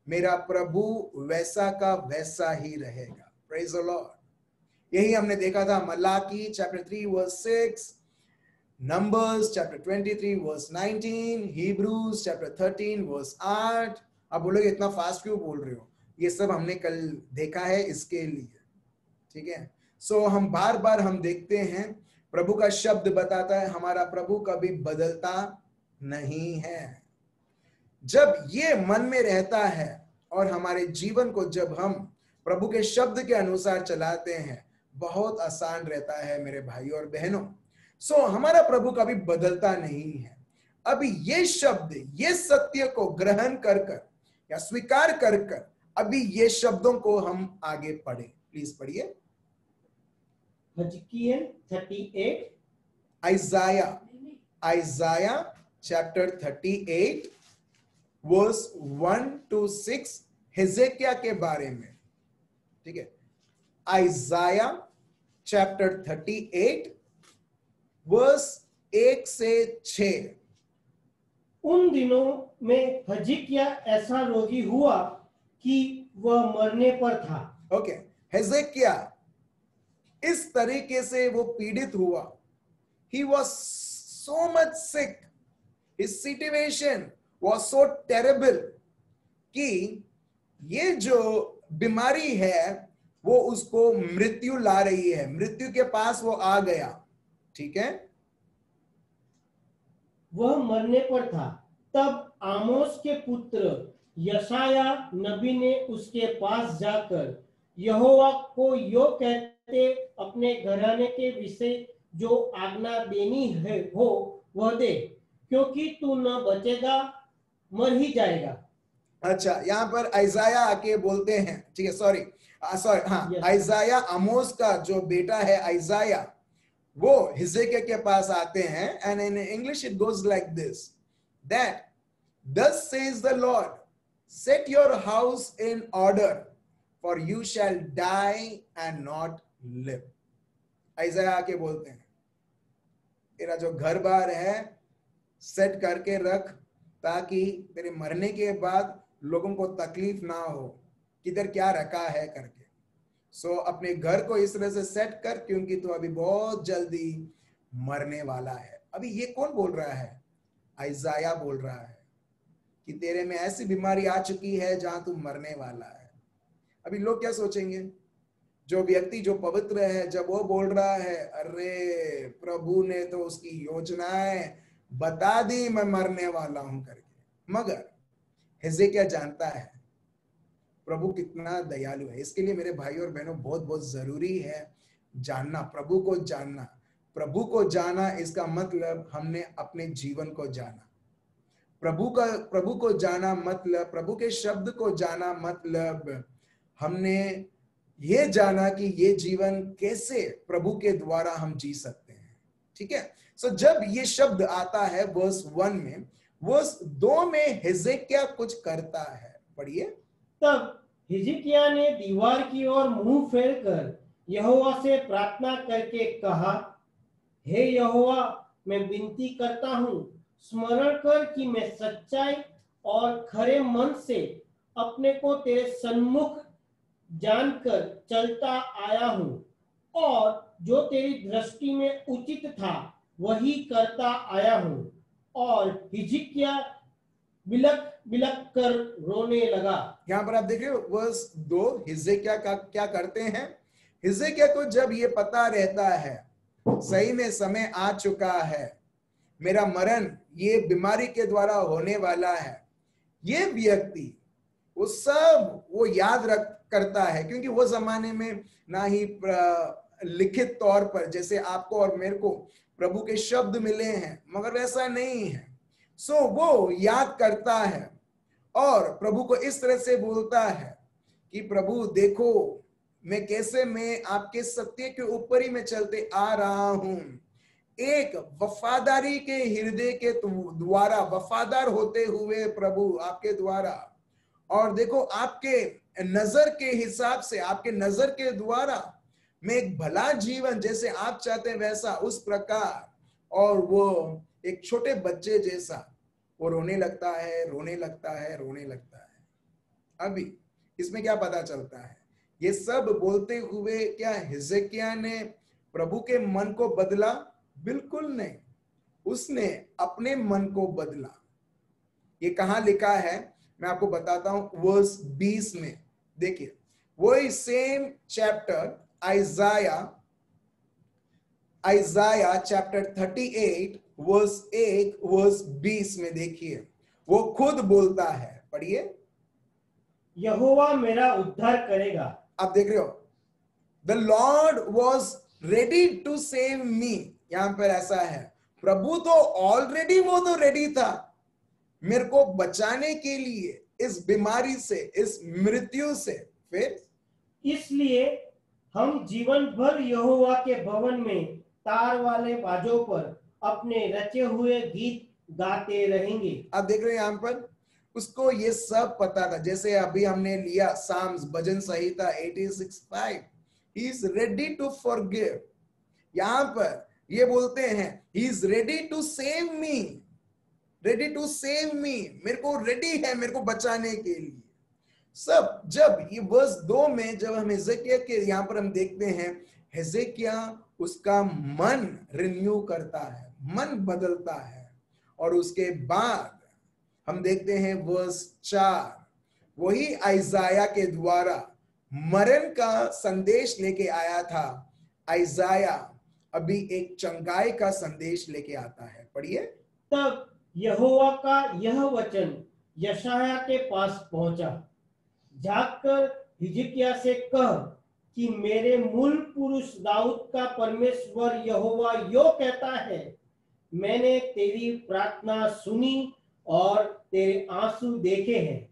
मेरा प्रभु वैसा का वैसा ही रहेगा। Praise the Lord. यही हमने देखा था मलाकी chapter 3 verse 6, Numbers chapter 23 verse 19, Hebrews chapter 13 verse 8। आप बोलोगे इतना फास्ट क्यों बोल रहे हो? ये सब हमने कल देखा है इसके लिए, ठीक है? सो हम बार बार हम देखते हैं, प्रभु का शब्द बताता है हमारा प्रभु कभी बदलता नहीं है। जब ये मन में रहता है और हमारे जीवन को जब हम प्रभु के शब्द के अनुसार चलाते हैं, बहुत आसान रहता है मेरे भाई और बहनों। सो हमारा प्रभु कभी बदलता नहीं है। अभी ये शब्द, ये सत्य को ग्रहण कर या स्वीकार कर अभी ये शब्दों को हम आगे पढ़े। प्लीज पढ़िए। हिजकिय्याह 38, आइजाया चैप्टर 38 वर्स 1 to 6 हिजकिय्याह के बारे में, ठीक है? आइजाया चैप्टर 38 वर्स 1 से 6। उन दिनों में हिजकिय्याह ऐसा रोगी हुआ कि वह मरने पर था। ओके, हिजकिय्याह इस तरीके से वो पीड़ित हुआ। He was so much sick. His situation was so terrible कि ये जो बीमारी है वो उसको मृत्यु ला रही है, मृत्यु के पास वो आ गया, ठीक है? वह मरने पर था। तब आमोस के पुत्र यशाया नबी ने उसके पास जाकर यहोवा को यो कहते अपने घराने के विषय जो आज्ञा देनी है हो वह दे, क्योंकि तू न बचेगा, मर ही जाएगा। अच्छा, यहाँ पर आइजाया आके बोलते हैं, ठीक है? सॉरी, हाँ, आइजाया आमोस का जो बेटा है आइजाया, वो हिजकिय्याह के पास आते हैं। And in English it goes like this, that thus says the Lord, set your house in order, for you shall die and not live. आइजाया आके बोलते हैं तेरा जो घर बार है सेट करके रख, ताकि तेरे मरने के बाद लोगों को तकलीफ ना हो किधर क्या रखा है करके। सो अपने घर को इस तरह से सेट कर, क्योंकि तू अभी बहुत जल्दी मरने वाला है। अभी ये कौन बोल रहा है? आइजाया बोल रहा है कि तेरे में ऐसी बीमारी आ चुकी है जहां तू मरने वाला है। अभी लोग क्या सोचेंगे? जो व्यक्ति जो पवित्र है, जब वो बोल रहा है अरे प्रभु ने तो उसकी योजनाएं बता दी मैं मरने वाला हूं करके, मगर हिजकिय्याह जानता है प्रभु कितना दयालु है। इसके लिए मेरे भाई और बहनों बहुत बहुत जरूरी है जानना, प्रभु को जानना। प्रभु को जाना इसका मतलब हमने अपने जीवन को जाना। प्रभु को जाना मतलब, प्रभु के शब्द को जाना मतलब हमने ये जाना कि ये जीवन कैसे प्रभु के द्वारा हम जी सकते हैं, ठीक है? सो जब ये शब्द आता है वर्स 1 में, वर्स 2 में हिजकिय्याह कुछ करता है, पढ़िए। तब हिजकिय्याह ने दीवार की ओर मुंह फेरकर यहोवा से प्रार्थना करके कहा, हे यहोवा, मैं विनती करता हूँ, स्मरण कर कि मैं सच्चाई और खरे मन से अपने को तेरे सन्मुख जानकर चलता आया हूँ, और जो तेरी दृष्टि में उचित था वही करता आया हूँ। और हिजकिय्याह बिलक बिलक कर रोने लगा। यहां पर आप देख रहे हो वर्स 2, हिजकिय्याह का क्या करते हैं। हिजकिय्याह को जब ये पता रहता है सही में समय आ चुका है, मेरा मरण ये बीमारी के द्वारा होने वाला है, ये व्यक्ति वो सब वो याद रख करता है, क्योंकि वो जमाने में ना ही लिखित तौर पर जैसे आपको और मेरे को प्रभु के शब्द मिले हैं, मगर वैसा नहीं है। सो वो याद करता है और प्रभु को इस तरह से बोलता है कि प्रभु देखो मैं कैसे मैं आपके सत्य के ऊपर ही मैं चलते आ रहा हूं, एक वफादारी के हृदय के द्वारा, वफादार होते हुए प्रभु आपके द्वारा, और देखो आपके नजर के हिसाब से, आपके नजर के द्वारा मैं एक भला जीवन जैसे आप चाहते हैं वैसा, उस प्रकार। और वो एक छोटे बच्चे जैसा वो रोने लगता है, रोने लगता है, रोने लगता है। अभी इसमें क्या पता चलता है, ये सब बोलते हुए क्या हिजकिय्याह ने प्रभु के मन को बदला? बिल्कुल नहीं, उसने अपने मन को बदला। ये कहां लिखा है मैं आपको बताता हूं, वर्स 20 में देखिए, वही same chapter Isaiah chapter 38 verse 1 verse 20 में देखिए, वो खुद बोलता है, पढ़िए। यहोवा मेरा उद्धार करेगा। आप देख रहे हो, the Lord was ready to save me. यहां पर ऐसा है, प्रभु तो ऑलरेडी वो तो रेडी था मेरे को बचाने के लिए इस बीमारी से, इस मृत्यु से। फिर इसलिए हम जीवन भर यहोवा के भवन में तार वाले बाजों पर अपने रचे हुए गीत गाते रहेंगे। आप देख रहे हैं यहां पर उसको ये सब पता था, जैसे अभी हमने लिया साम्स भजन संहिता 86:5, he is ready to forgive. यहां पर ये बोलते हैं he is ready to save me, ready to save me, मेरे को रेडी है मेरे को बचाने के लिए सब। जब ये वर्स 2 में जब हम हिजकिय्याह के यहां पर हम देखते हैं, हिजकिय्याह उसका मन रिन्यू करता है, मन बदलता है, और उसके बाद हम देखते हैं वर्स 4, वही आइजाया के द्वारा मरण का संदेश लेके आया था, आइजाया अभी एक चंगाई का संदेश लेके आता है, पढ़िए। तब यहोवा का यह वचन यशायाह के पास पहुंचा, जाकर हिजकिय्याह से कह कि मेरे मूल पुरुष दाऊद का परमेश्वर यहोवा यो कहता है, मैंने तेरी प्रार्थना सुनी और तेरे आंसू देखे हैं।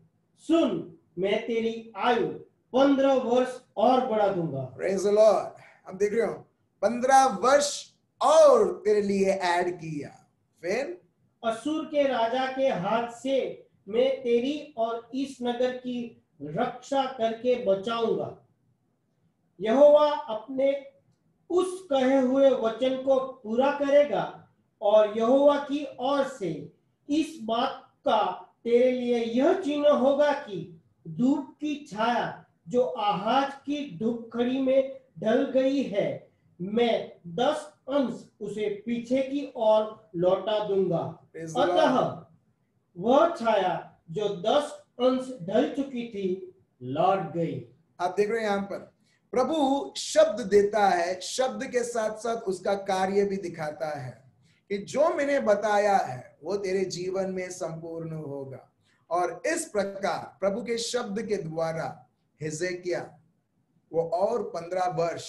सुन, मैं तेरी आयु 15 वर्ष और बढ़ा दूंगा। Praise the Lord. अब देख रहे हो 15 वर्ष और तेरे लिए ऐड किया। फिर असूर के राजा के हाथ से मैं तेरी और इस नगर की रक्षा करके बचाऊंगा। यहोवा अपने उस कहे हुए वचन को पूरा करेगा, और यहोवा की ओर से इस बात का तेरे लिए यह चिन्ह होगा कि धूप की छाया जो आहाज की धूप खड़ी में ढल गई है, मैं 10 अंश उसे पीछे की ओर लौटा दूंगा। अतः वह छाया जो 10 अंश ढल चुकी थी लौट गई। आप देख रहे हैं यहां पर प्रभु शब्द देता है, शब्द के साथ साथ उसका कार्य भी दिखाता है कि जो मैंने बताया है वो तेरे जीवन में संपूर्ण होगा। और इस प्रकार प्रभु के शब्द के द्वारा हिजकिय्याह वो और 15 वर्ष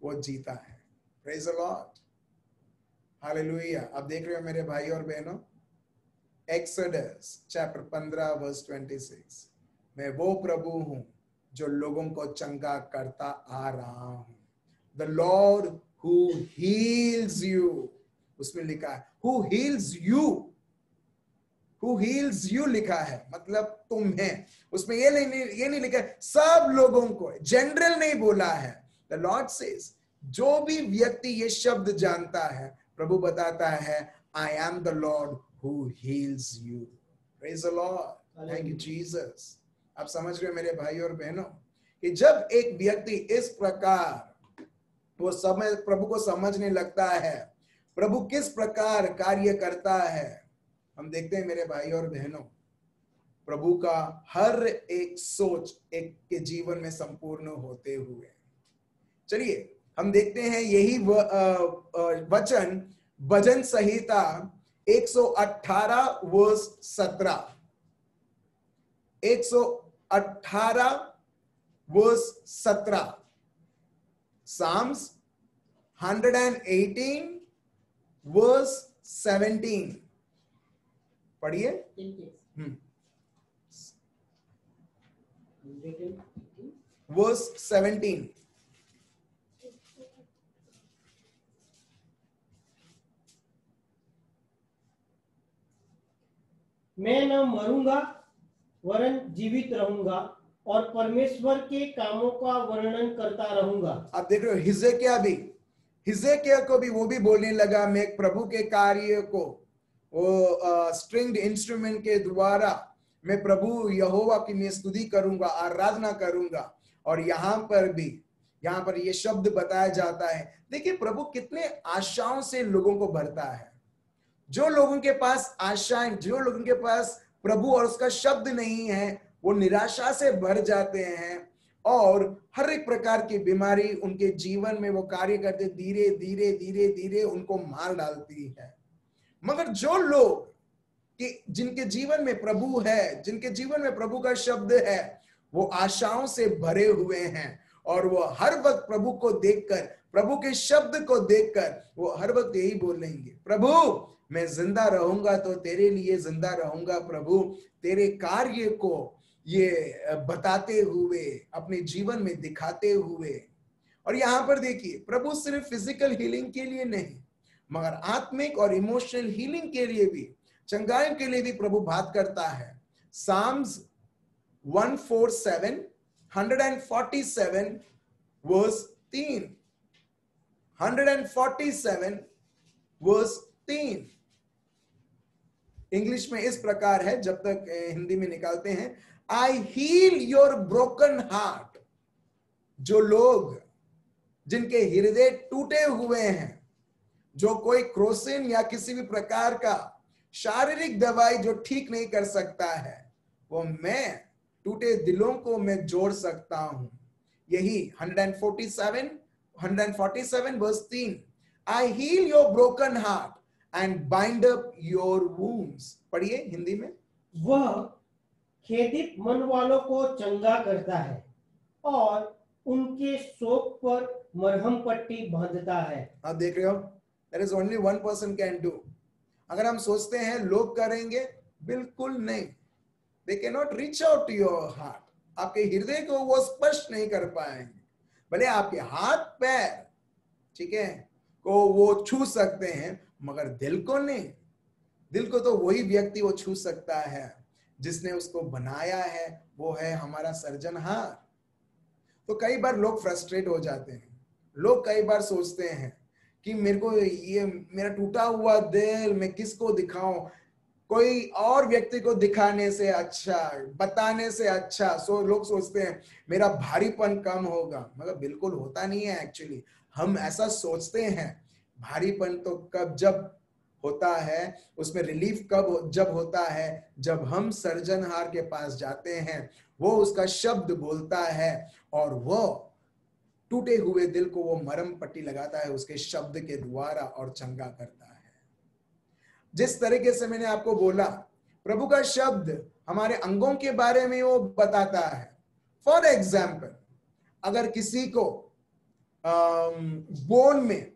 वो जीता है। Praise the Lord, hallelujah. आप देख रहे हो मेरे भाई और बहनों, एक्सोडस चैप्टर 15 वर्स 26, मैं वो प्रभु हूं जो लोगों को चंगा करता आ रहा हूं। The Lord who heals you, उसमें लिखा है who heals you. who heals you लिखा है, मतलब तुम्हें, उसमें ये नहीं लिखा है सब लोगों को, जनरल नहीं बोला है। The Lord says, जो भी व्यक्ति ये शब्द जानता है, प्रभु बताता है, I am the Lord who heals you. Praise the Lord. Thank you Jesus. आप समझ रहे हो मेरे भाई और बहनों कि जब एक व्यक्ति इस प्रकार वो प्रभु को समझने लगता है, प्रभु किस प्रकार कार्य करता है, हम देखते हैं मेरे भाई और बहनों, प्रभु का हर एक सोच एक के जीवन में संपूर्ण होते हुए। चलिए हम देखते हैं यही वचन भजन संहिता 118 वर्स 17, 118 वर्स 17, Psalms 118 वर्स 17 पढ़िए। वर्स 17, मैं न मरूंगा वरन जीवित रहूंगा और परमेश्वर के कामों का वर्णन करता रहूंगा। आप देख रहे हो हिजकिय्याह को भी वो भी बोलने लगा, मैं प्रभु के कार्य को वो स्ट्रिंग्ड इंस्ट्रूमेंट के द्वारा मैं प्रभु यहोवा की मैं स्तुति करूंगा, आराधना करूंगा। और यहाँ पर ये शब्द बताया जाता है। देखिए प्रभु कितने आशाओं से लोगों को भरता है। जो लोगों के पास आशाएं, जो लोगों के पास प्रभु और उसका शब्द नहीं है, वो निराशा से भर जाते हैं और हर एक प्रकार की बीमारी उनके जीवन में वो कार्य करते धीरे धीरे धीरे धीरे उनको मार डालती है। मगर जो लोग कि जिनके जीवन में प्रभु है, जिनके जीवन में प्रभु का शब्द है, वो आशाओं से भरे हुए हैं और वो हर वक्त प्रभु को देखकर, प्रभु के शब्द को देखकर वो हर वक्त यही बोलेंगे, प्रभु मैं जिंदा रहूंगा तो तेरे लिए जिंदा रहूंगा, प्रभु तेरे कार्य को ये बताते हुए, अपने जीवन में दिखाते हुए। और यहाँ पर देखिए प्रभु सिर्फ फिजिकल हीलिंग के लिए नहीं, मगर आत्मिक और इमोशनल हीलिंग के लिए भी, चंगाई के लिए भी प्रभु बात करता है। Psalms 147 वर्स 3, 147 वर्स 3 इंग्लिश में इस प्रकार है, जब तक हिंदी में निकालते हैं, आई हील योर ब्रोकन हार्ट। जो लोग जिनके हृदय टूटे हुए हैं, जो कोई क्रोसिन या किसी भी प्रकार का शारीरिक दवाई जो ठीक नहीं कर सकता है, वो मैं टूटे दिलों को मैं जोड़ सकता हूं। यही 147 verse 3, I heal your broken heart and bind up your wounds। पढ़िए हिंदी में। वह खेदित मन वालों को चंगा करता है और उनके शोक पर मरहम पट्टी बांधता है। आप देख रहे हो, there is only one person can do। अगर हम सोचते हैं लोग करेंगे, बिल्कुल नहीं। they cannot reach out to your heart। आपके हृदय को वो स्पर्श नहीं कर पाएंगे। भले आपके हाथ पैर, ठीक है, को वो छू सकते हैं, मगर दिल को नहीं। दिल को तो वही व्यक्ति वो छू सकता है जिसने उसको बनाया है, वो है हमारा सर्जनहार। तो कई बार लोग फ्रस्ट्रेट हो जाते हैं। लोग कई बार सोचते हैं कि मेरे को ये मेरा टूटा हुआ दिल मैं किसको दिखाऊं, कोई और व्यक्ति को दिखाने से अच्छा, बताने से अच्छा। लोग सोचते हैं मेरा भारीपन कम होगा, मगर बिल्कुल होता नहीं है। एक्चुअली हम ऐसा सोचते हैं। भारीपन तो कब जब होता है, उसमें रिलीफ जब होता है, जब हम सर्जनहार के पास जाते हैं, वो उसका शब्द बोलता है और वो टूटे हुए दिल को वो मरहम पट्टी लगाता है उसके शब्द के द्वारा और चंगा करता है। जिस तरीके से मैंने आपको बोला, प्रभु का शब्द हमारे अंगों के बारे में वो बताता है। फॉर एग्जाम्पल, अगर किसी को बोन में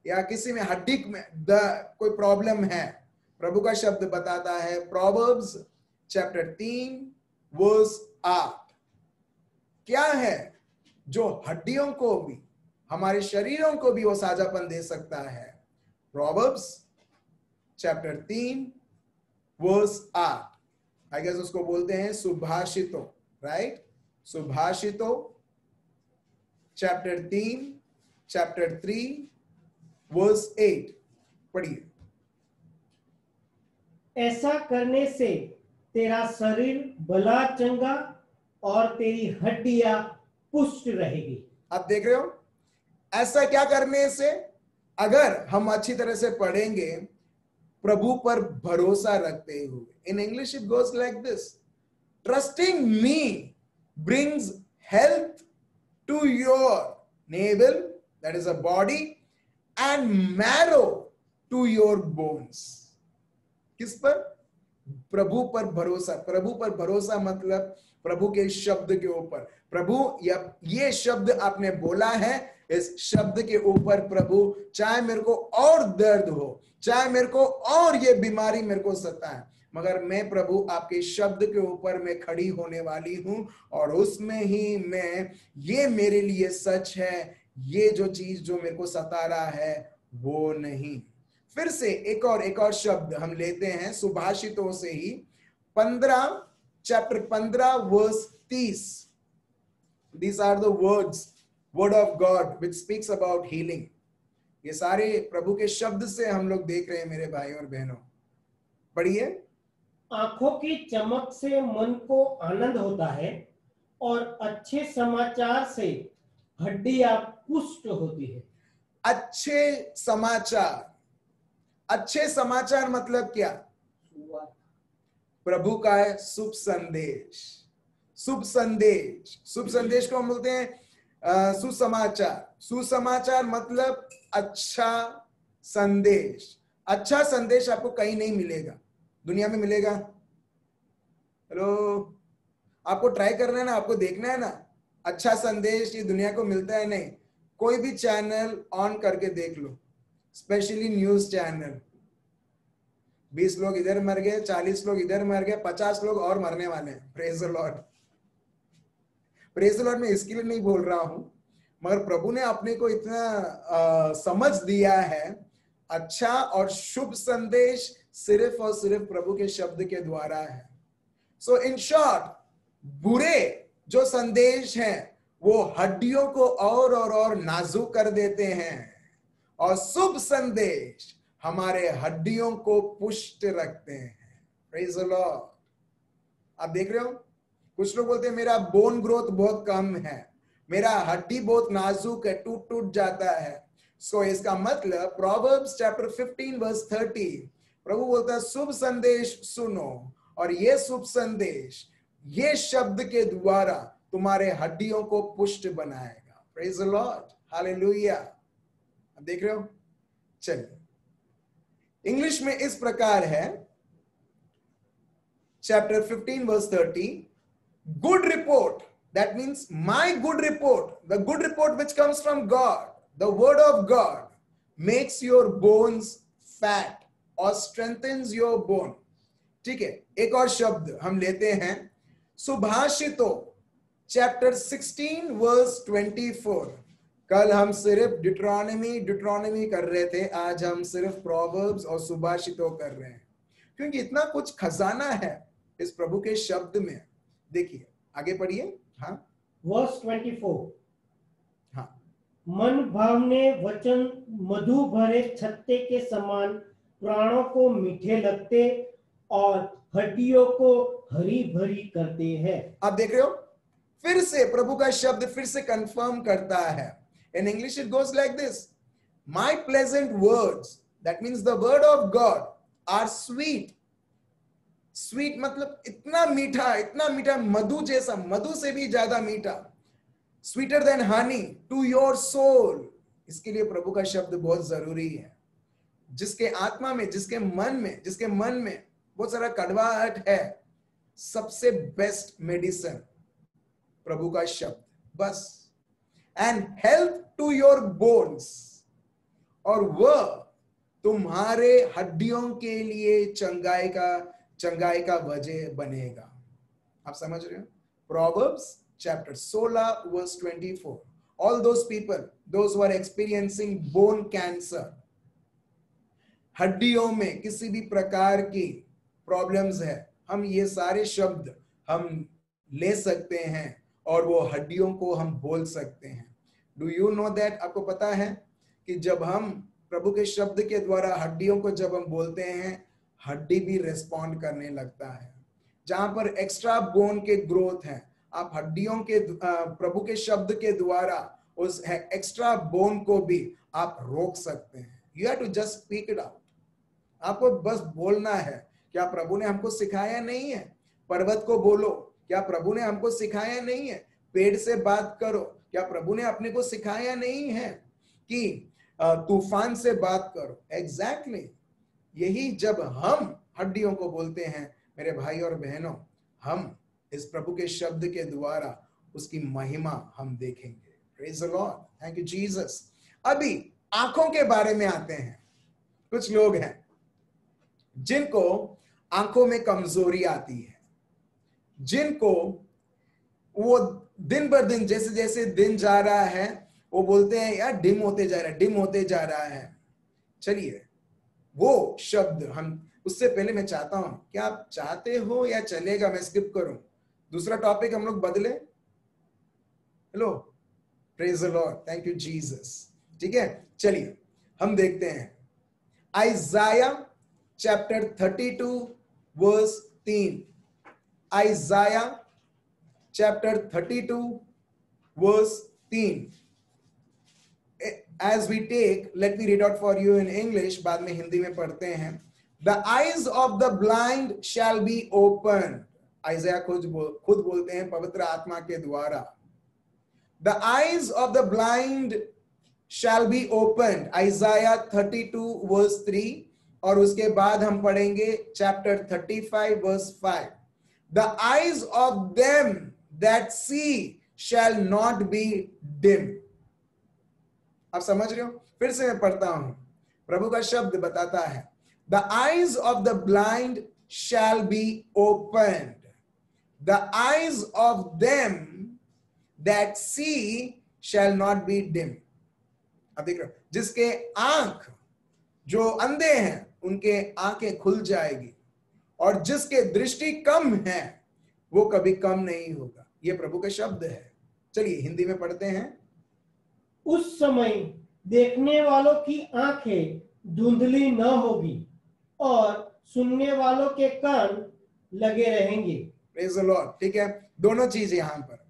या किसी में हड्डी में कोई प्रॉब्लम है, प्रभु का शब्द बताता है, प्रोवर्ब्स चैप्टर 3 वर्स 8, क्या है जो हड्डियों को भी, हमारे शरीरों को भी वो साझापन दे सकता है। Proverbs chapter 3 verse 8, I guess उसको बोलते हैं सुभाषितों, राइट? सुभाषितों चैप्टर 3 वर्स 8 पढ़िए। ऐसा करने से तेरा शरीर भला चंगा और तेरी हड्डियां पुष्ट रहेगी। आप देख रहे हो, ऐसा क्या करने से? अगर हम अच्छी तरह से पढ़ेंगे, प्रभु पर भरोसा रखते हुए। In English it goes like this, trusting me brings health to your navel, that is a body, and marrow to your bones. किस पर? प्रभु पर भरोसा। प्रभु पर भरोसा मतलब प्रभु के शब्द के ऊपर। प्रभु ये शब्द आपने बोला है, इस शब्द के ऊपर प्रभु, चाहे मेरे को और दर्द हो, चाहे मेरे को और ये बीमारी मेरे को सताए, मगर मैं प्रभु आपके शब्द के ऊपर मैं खड़ी होने वाली हूं, और उसमें ही मैं, ये मेरे लिए सच है, ये जो चीज जो मेरे को सता रहा है वो नहीं। फिर से एक और शब्द हम लेते हैं सुभाषितों से ही, chapter 15 verse 30। These are the word of God which speaks about healing. ये सारे प्रभु के शब्द से हम लोग देख रहे हैं मेरे भाई और बहनों, पढ़िए। आंखों की चमक से मन को आनंद होता है और अच्छे समाचार से हड्डियां पुष्ट होती है। अच्छे समाचार मतलब क्या? प्रभु का है शुभ संदेश। शुभ संदेश को हम बोलते हैं सुसमाचार। सुसमाचार मतलब अच्छा संदेश। अच्छा संदेश आपको कहीं नहीं मिलेगा, दुनिया में मिलेगा? हेलो, आपको ट्राई करना है ना, आपको देखना है ना, अच्छा संदेश ये दुनिया को मिलता है नहीं। कोई भी चैनल ऑन करके देख लो, स्पेशली न्यूज चैनल, 20 लोग इधर मर गए, 40 लोग इधर मर गए, 50 लोग और मरने वाले हैं। Praise the Lord. Praise the Lord मैं इसके लिए नहीं बोल रहा हूं, मगर प्रभु ने अपने को इतना समझ दिया है। अच्छा और शुभ संदेश सिर्फ और सिर्फ प्रभु के शब्द के द्वारा है। सो इन शॉर्ट, बुरे जो संदेश हैं वो हड्डियों को और नाजुक कर देते हैं, और शुभ संदेश हमारे हड्डियों को पुष्ट रखते हैं। Praise the Lord. आप देख रहे हो, कुछ लोग बोलते हैं मेरा बोन ग्रोथ बहुत कम है, मेरा हड्डी बहुत नाजुक है, टूट जाता है। सो इसका मतलब प्रोवर्ब्स चैप्टर 15 वर्स 30, प्रभु बोलता है शुभ संदेश सुनो, और ये शुभ संदेश ये शब्द के द्वारा तुम्हारे हड्डियों को पुष्ट बनाएगा। Praise the Lord, hallelujah. आप देख रहे हो? चलिए, इंग्लिश में इस प्रकार है, chapter 15 verse 30, good report, that means my good report, the good report which comes from God, the word of God makes your bones fat or strengthens your bone। ठीक है, एक और शब्द हम लेते हैं, सुभाषितों चैप्टर 16 वर्स 24। कल हम सिर्फ डिट्रोनॉमी कर रहे थे, आज हम सिर्फ प्रोवर्ब्स और सुभाषितों कर रहे हैं, क्योंकि इतना कुछ खजाना है इस प्रभु के शब्द में। देखिए, आगे पढ़िए। हाँ, वर्स 24। हाँ, मन भावने वचन मधु भरे छत्ते के समान प्राणों को मीठे लगते और हड्डियों को हरी भरी करते हैं। आप देख रहे हो, फिर से प्रभु का शब्द फिर से कंफर्म करता है। In English it goes like this, my pleasant words, that means the word of God are sweet. Sweet मतलब इतना मीठा, मधु जैसा, मधु से भी ज्यादा मीठा, sweeter than honey to your soul. इसके लिए प्रभु का शब्द बहुत जरूरी है। जिसके आत्मा में, जिसके मन में बहुत सारा कड़वाहट है, सबसे बेस्ट मेडिसिन प्रभु का शब्द, बस। And health to your bones, और वह तुम्हारे हड्डियों के लिए चंगाई का वजह बनेगा। आप समझ रहे हो? Proverbs chapter 16 verse 24, all those people, those who are experiencing bone cancer, हड्डियों में किसी भी प्रकार की प्रॉब्लम्स है, हम ये सारे शब्द हम ले सकते हैं और वो हड्डियों को हम बोल सकते हैं। Do you know that? आपको पता है कि जब हम प्रभु के शब्द के द्वारा हड्डियों को जब हम बोलते हैं, हड्डी भी रिस्पॉन्ड करने लगता है। जहां पर एक्स्ट्रा बोन के ग्रोथ है, आप हड्डियों के प्रभु के शब्द के द्वारा उस एक्स्ट्रा बोन को भी आप रोक सकते हैं। You have to just speak it out. आपको बस बोलना है। क्या प्रभु ने हमको सिखाया नहीं है? पर्वत को बोलो, क्या प्रभु ने हमको सिखाया नहीं है? पेड़ से बात करो, क्या प्रभु ने अपने को सिखाया नहीं है कि तूफान से बात करो? एग्जैक्टली यही जब हम हड्डियों को बोलते हैं मेरे भाई और बहनों, हम इस प्रभु के शब्द के द्वारा उसकी महिमा हम देखेंगे। Praise the Lord, thank you Jesus. अभी आंखों के बारे में आते हैं। कुछ लोग हैं जिनको आंखों में कमजोरी आती है, जिनको वो दिन बर दिन जैसे जैसे दिन जा रहा है वो बोलते हैं यार डिम होते जा रहा है, डिम होते जा रहा है। चलिए वो शब्द हम, उससे पहले मैं चाहता हूं, क्या आप चाहते हो या चलेगा मैं स्किप करूं? दूसरा टॉपिक हम लोग बदले? Hello, praise the Lord, thank you Jesus. ठीक है, चलिए हम देखते हैं Isaiah chapter 32 verse 3। Isaiah chapter 32 verse 3। As we take, let me read out for you in English, बाद में हिंदी में पढ़ते हैं। The eyes of the blind shall be opened. आइज़ाया खुद बोलते हैं पवित्र आत्मा के द्वारा। The eyes of the blind shall be opened. Isaiah 32 verse 3 और उसके बाद हम पढ़ेंगे chapter 35 verse 5. The eyes of them that see shall not be dim. आप समझ रहे हो? फिर से मैं पढ़ता हूं। प्रभु का शब्द बताता है The eyes of the blind shall be opened. The eyes of them that see shall not be dim. अब देख रहे हो, जिसके आंख जो अंधे हैं उनके आंखें खुल जाएगी और जिसके दृष्टि कम है वो कभी कम नहीं होगा। ये प्रभु का शब्द है। चलिए हिंदी में पढ़ते हैं। उस समय देखने वालों की आंखें धुंधली न होगी और सुनने वालों के कान लगे रहेंगे। Praise the Lord. ठीक है, दोनों चीज यहां पर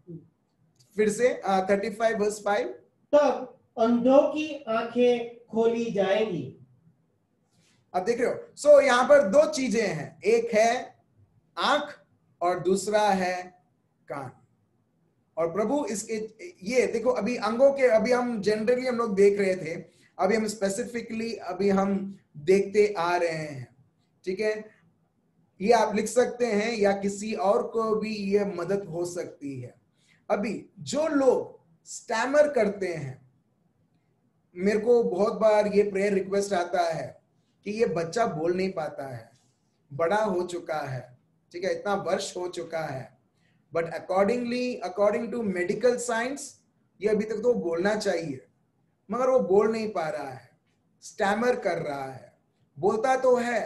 फिर से 35 वर्स 5। तब अंधों की आंखें खोली जाएंगी। अब देख रहे हो, सो यहां पर दो चीजें हैं, एक है आंख और दूसरा है कान। और प्रभु इसके ये देखो, अभी अंगों के अभी हम जनरली हम लोग देख रहे थे, अभी हम स्पेसिफिकली अभी हम देखते आ रहे हैं। ठीक है, ये आप लिख सकते हैं या किसी और को भी ये मदद हो सकती है। अभी जो लोग स्टैमर करते हैं, मेरे को बहुत बार ये प्रेयर रिक्वेस्ट आता है कि ये बच्चा बोल नहीं पाता है, बड़ा हो चुका है, ठीक है, इतना वर्ष हो चुका है, but according to medical science ये अभी तक तो बोलना चाहिए मगर वो बोल नहीं पा रहा है, स्टैमर कर रहा है। बोलता तो है,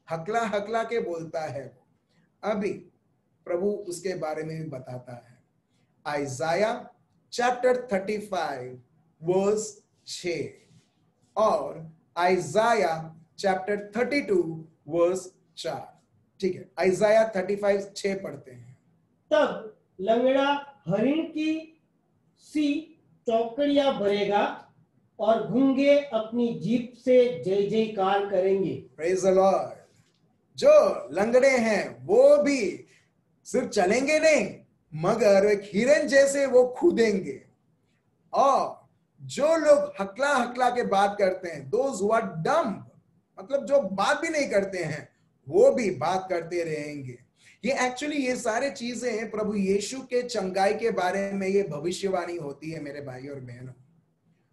हकला हकला के बोलता है वो। अभी प्रभु उसके बारे में भी बताता है। आइजाया चैप्टर 35 वर्स 6 और आइजाया चैप्टर 32 वर्स 4। ठीक है, आइजाया 35 6 पढ़ते हैं। तब लंगड़ा हरिण की सी चौकड़ियां भरेगा और गूंगे अपनी जीभ से जय जयकार करेंगे। Praise the Lord. जो लंगड़े हैं वो भी सिर्फ चलेंगे नहीं मगर एक हिरन जैसे वो कूदेंगे। और जो लोग हकला हकला के बात करते हैं, दोज हु आर डम्ब, मतलब जो बात भी नहीं करते हैं, वो भी बात करते रहेंगे। ये एक्चुअली ये सारे चीजें प्रभु यीशु के चंगाई के बारे में ये भविष्यवाणी होती है मेरे भाई और बहनों।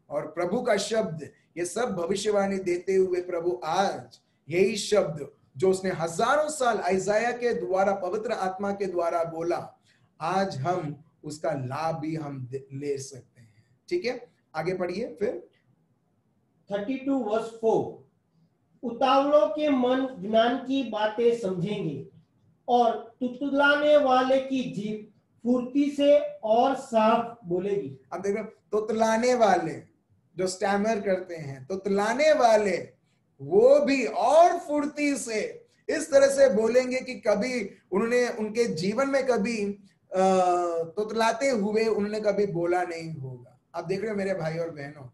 और प्रभु का शब्द ये सब भविष्यवाणी देते हुए प्रभु आज यही शब्द जो उसने हजारों साल आइजाया के द्वारा पवित्र आत्मा के द्वारा बोला, आज हम उसका लाभ भी हम ले सकते हैं। ठीक है, आगे पढ़िए फिर 32 वर्स 4। उतावलों के मन ज्ञान की बातें समझेंगे और तुतलाने वाले की जीभ फुर्ती से और साफ बोलेगी। अब देखो, तुतलाने वाले जो स्टैमर करते हैं, तुतलाने वाले वो भी और फुर्ती से इस तरह से बोलेंगे कि कभी उन्होंने उनके जीवन में कभी तुतलाते हुए उन्होंने कभी बोला नहीं होगा। आप देख रहे हो मेरे भाई और बहनों,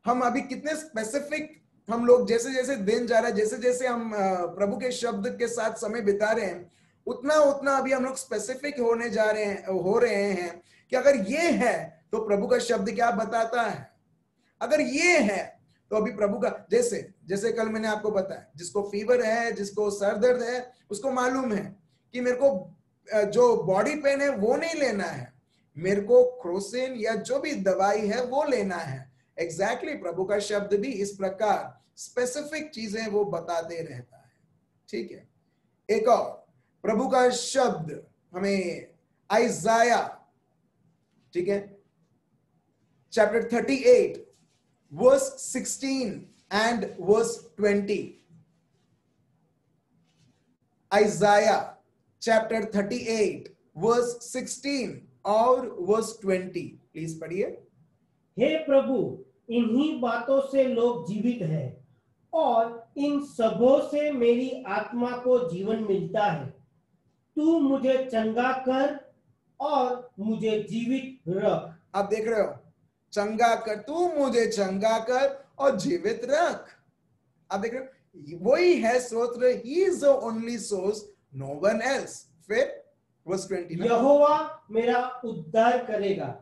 हम अभी कितने स्पेसिफिक हम लोग, जैसे जैसे दिन जा रहा है, जैसे जैसे हम प्रभु के शब्द के साथ समय बिता रहे हैं, उतना उतना अभी हम लोग स्पेसिफिक हो रहे हैं कि अगर ये है तो प्रभु का शब्द क्या बताता है। अगर ये है तो अभी प्रभु का, जैसे जैसे कल मैंने आपको बताया, जिसको फीवर है, जिसको सर दर्द है, उसको मालूम है कि मेरे को जो बॉडी पेन है वो नहीं लेना है, मेरे को क्रोसिन या जो भी दवाई है वो लेना है। एग्जैक्टली प्रभु का शब्द भी इस प्रकार स्पेसिफिक चीजें वो बताते रहता है। ठीक है, एक और प्रभु का शब्द हमें आइजाया, ठीक है, chapter 38 verse 16 and verse 20। Isaiah chapter 38 verse 16 और वर्स 20, प्लीज पढ़िए। हे प्रभु, इन्हीं बातों से लोग जीवित हैं और इन सबों से मेरी आत्मा को जीवन मिलता है। तू मुझे चंगा कर और मुझे जीवित रख। आप देख रहे हो, चंगा कर, तू मुझे चंगा कर और जीवित रख। आप देख रहे हो, वही है स्तोत्र, he is the only source, no one else. फिर वर्स 20, यहोवा मेरा उद्धार करेगा,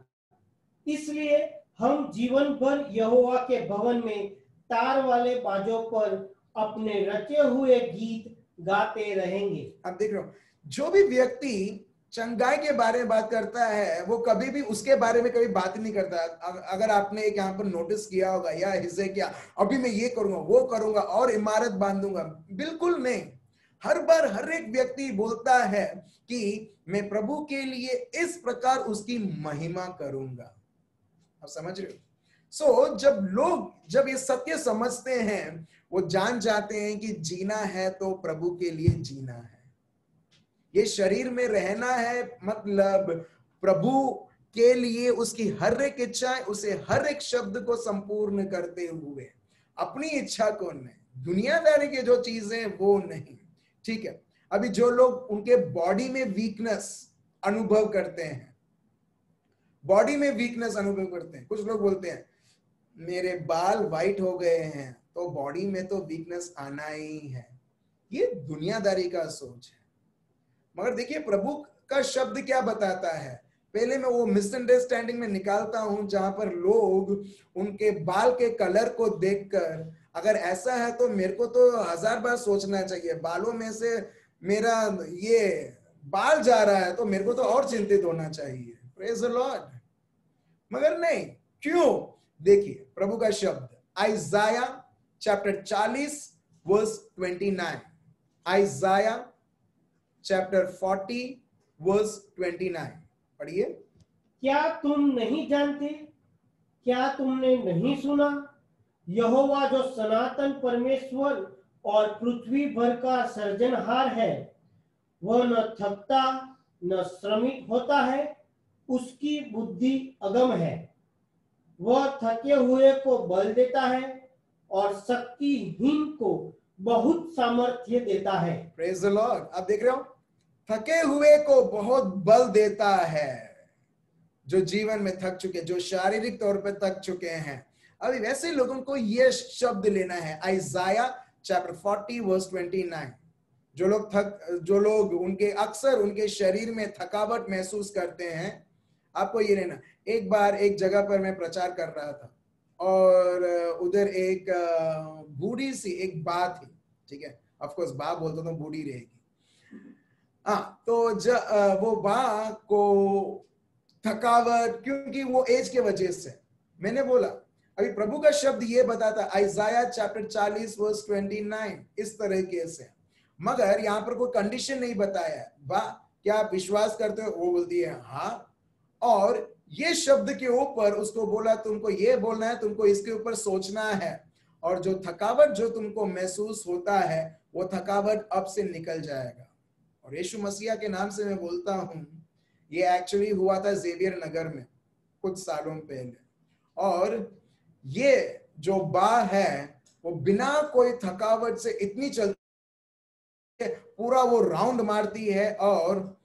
इसलिए हम जीवन भर यहोवा के भवन में तार वाले बाजों पर अपने रचे हुए गीत गाते रहेंगे। आप देख रहे हो, जो भी व्यक्ति चंगाई के बारे में बात करता है वो कभी भी उसके बारे में कभी बात नहीं करता। अगर आपने एक यहाँ पर नोटिस किया होगा, या हिजकिय्याह अभी मैं ये करूंगा वो करूंगा और इमारत बांधूंगा, बिल्कुल नहीं। हर बार हर एक व्यक्ति बोलता है कि मैं प्रभु के लिए इस प्रकार उसकी महिमा करूंगा। आप समझ रहे हो? सो जब ये सत्य समझते हैं, वो जान जाते हैं कि जीना है तो प्रभु के लिए जीना है। ये शरीर में रहना है, मतलब प्रभु के लिए उसकी हर एक इच्छा, उसे हर एक शब्द को संपूर्ण करते हुए, अपनी इच्छा को नहीं, दुनियादारी के जो चीजें वो नहीं। ठीक है, अभी जो लोग उनके बॉडी में वीकनेस अनुभव करते हैं, बॉडी में वीकनेस अनुभव करते हैं, कुछ लोग बोलते हैं मेरे बाल वाइट हो गए हैं तो बॉडी में तो वीकनेस आना ही है। ये दुनियादारी का सोच है। मगर देखिए प्रभु का शब्द क्या बताता है। पहले मैं वो मिसअंडरस्टैंडिंग में निकालता हूं जहां पर लोग उनके बाल के कलर को देखकर, अगर ऐसा है तो मेरे को तो 1000 बार सोचना चाहिए, बालों में से मेरा ये बाल जा रहा है तो मेरे को तो और चिंतित होना चाहिए। Praise the Lord. मगर नहीं, क्यों? देखिए प्रभु का शब्द Isaiah chapter 40 verse 29, Isaiah chapter 40 verse 29 पढ़िए। क्या तुम नहीं जानते? क्या तुमने नहीं सुना? यहोवा जो सनातन परमेश्वर और पृथ्वी भर का सर्जनहार है, वह न थकता न श्रमित होता है, उसकी बुद्धि अगम है। वह थके हुए को बल देता है और शक्तिहीन को बहुत सामर्थ्य देता है। Praise the Lord. आप देख रहे हो, थके हुए को बहुत बल देता है। जो जीवन में थक चुके, जो शारीरिक तौर पर थक चुके हैं, अभी वैसे लोगों को यह शब्द लेना है। Isaiah chapter 40 verse 29। जो लोग उनके अक्सर उनके शरीर में थकावट महसूस करते हैं, आपको ये लेना। एक बार एक जगह पर मैं प्रचार कर रहा था और उधर एक बूढ़ी सी एक बा थी। ठीक है, ऑफ कोर्स बा बोलता तो बूढ़ी रहेगी। हाँ, तो वो बा को थकावट, क्योंकि वो एज के वजह से, मैंने बोला अभी प्रभु का शब्द ये बताता आइजाया चैप्टर 40 वर्स 29 इस तरीके से, मगर यहाँ पर कोई कंडीशन नहीं बताया है। बा क्या आप विश्वास करते हो? वो बोलती है हाँ, और ये शब्द के ऊपर उसको बोला तुमको ये बोलना है, तुमको इसके ऊपर सोचना है, और जो थकावट जो तुमको महसूस होता है वो थकावट अब से निकल जाएगा। और यीशु मसीहा के नाम से मैं बोलता हूं, ये एक्चुअली हुआ था जेवियर नगर में कुछ सालों पहले, और ये जो बाह है वो बिना कोई थकावट से इतनी चलती है, पूरा वो राउंड मारती है और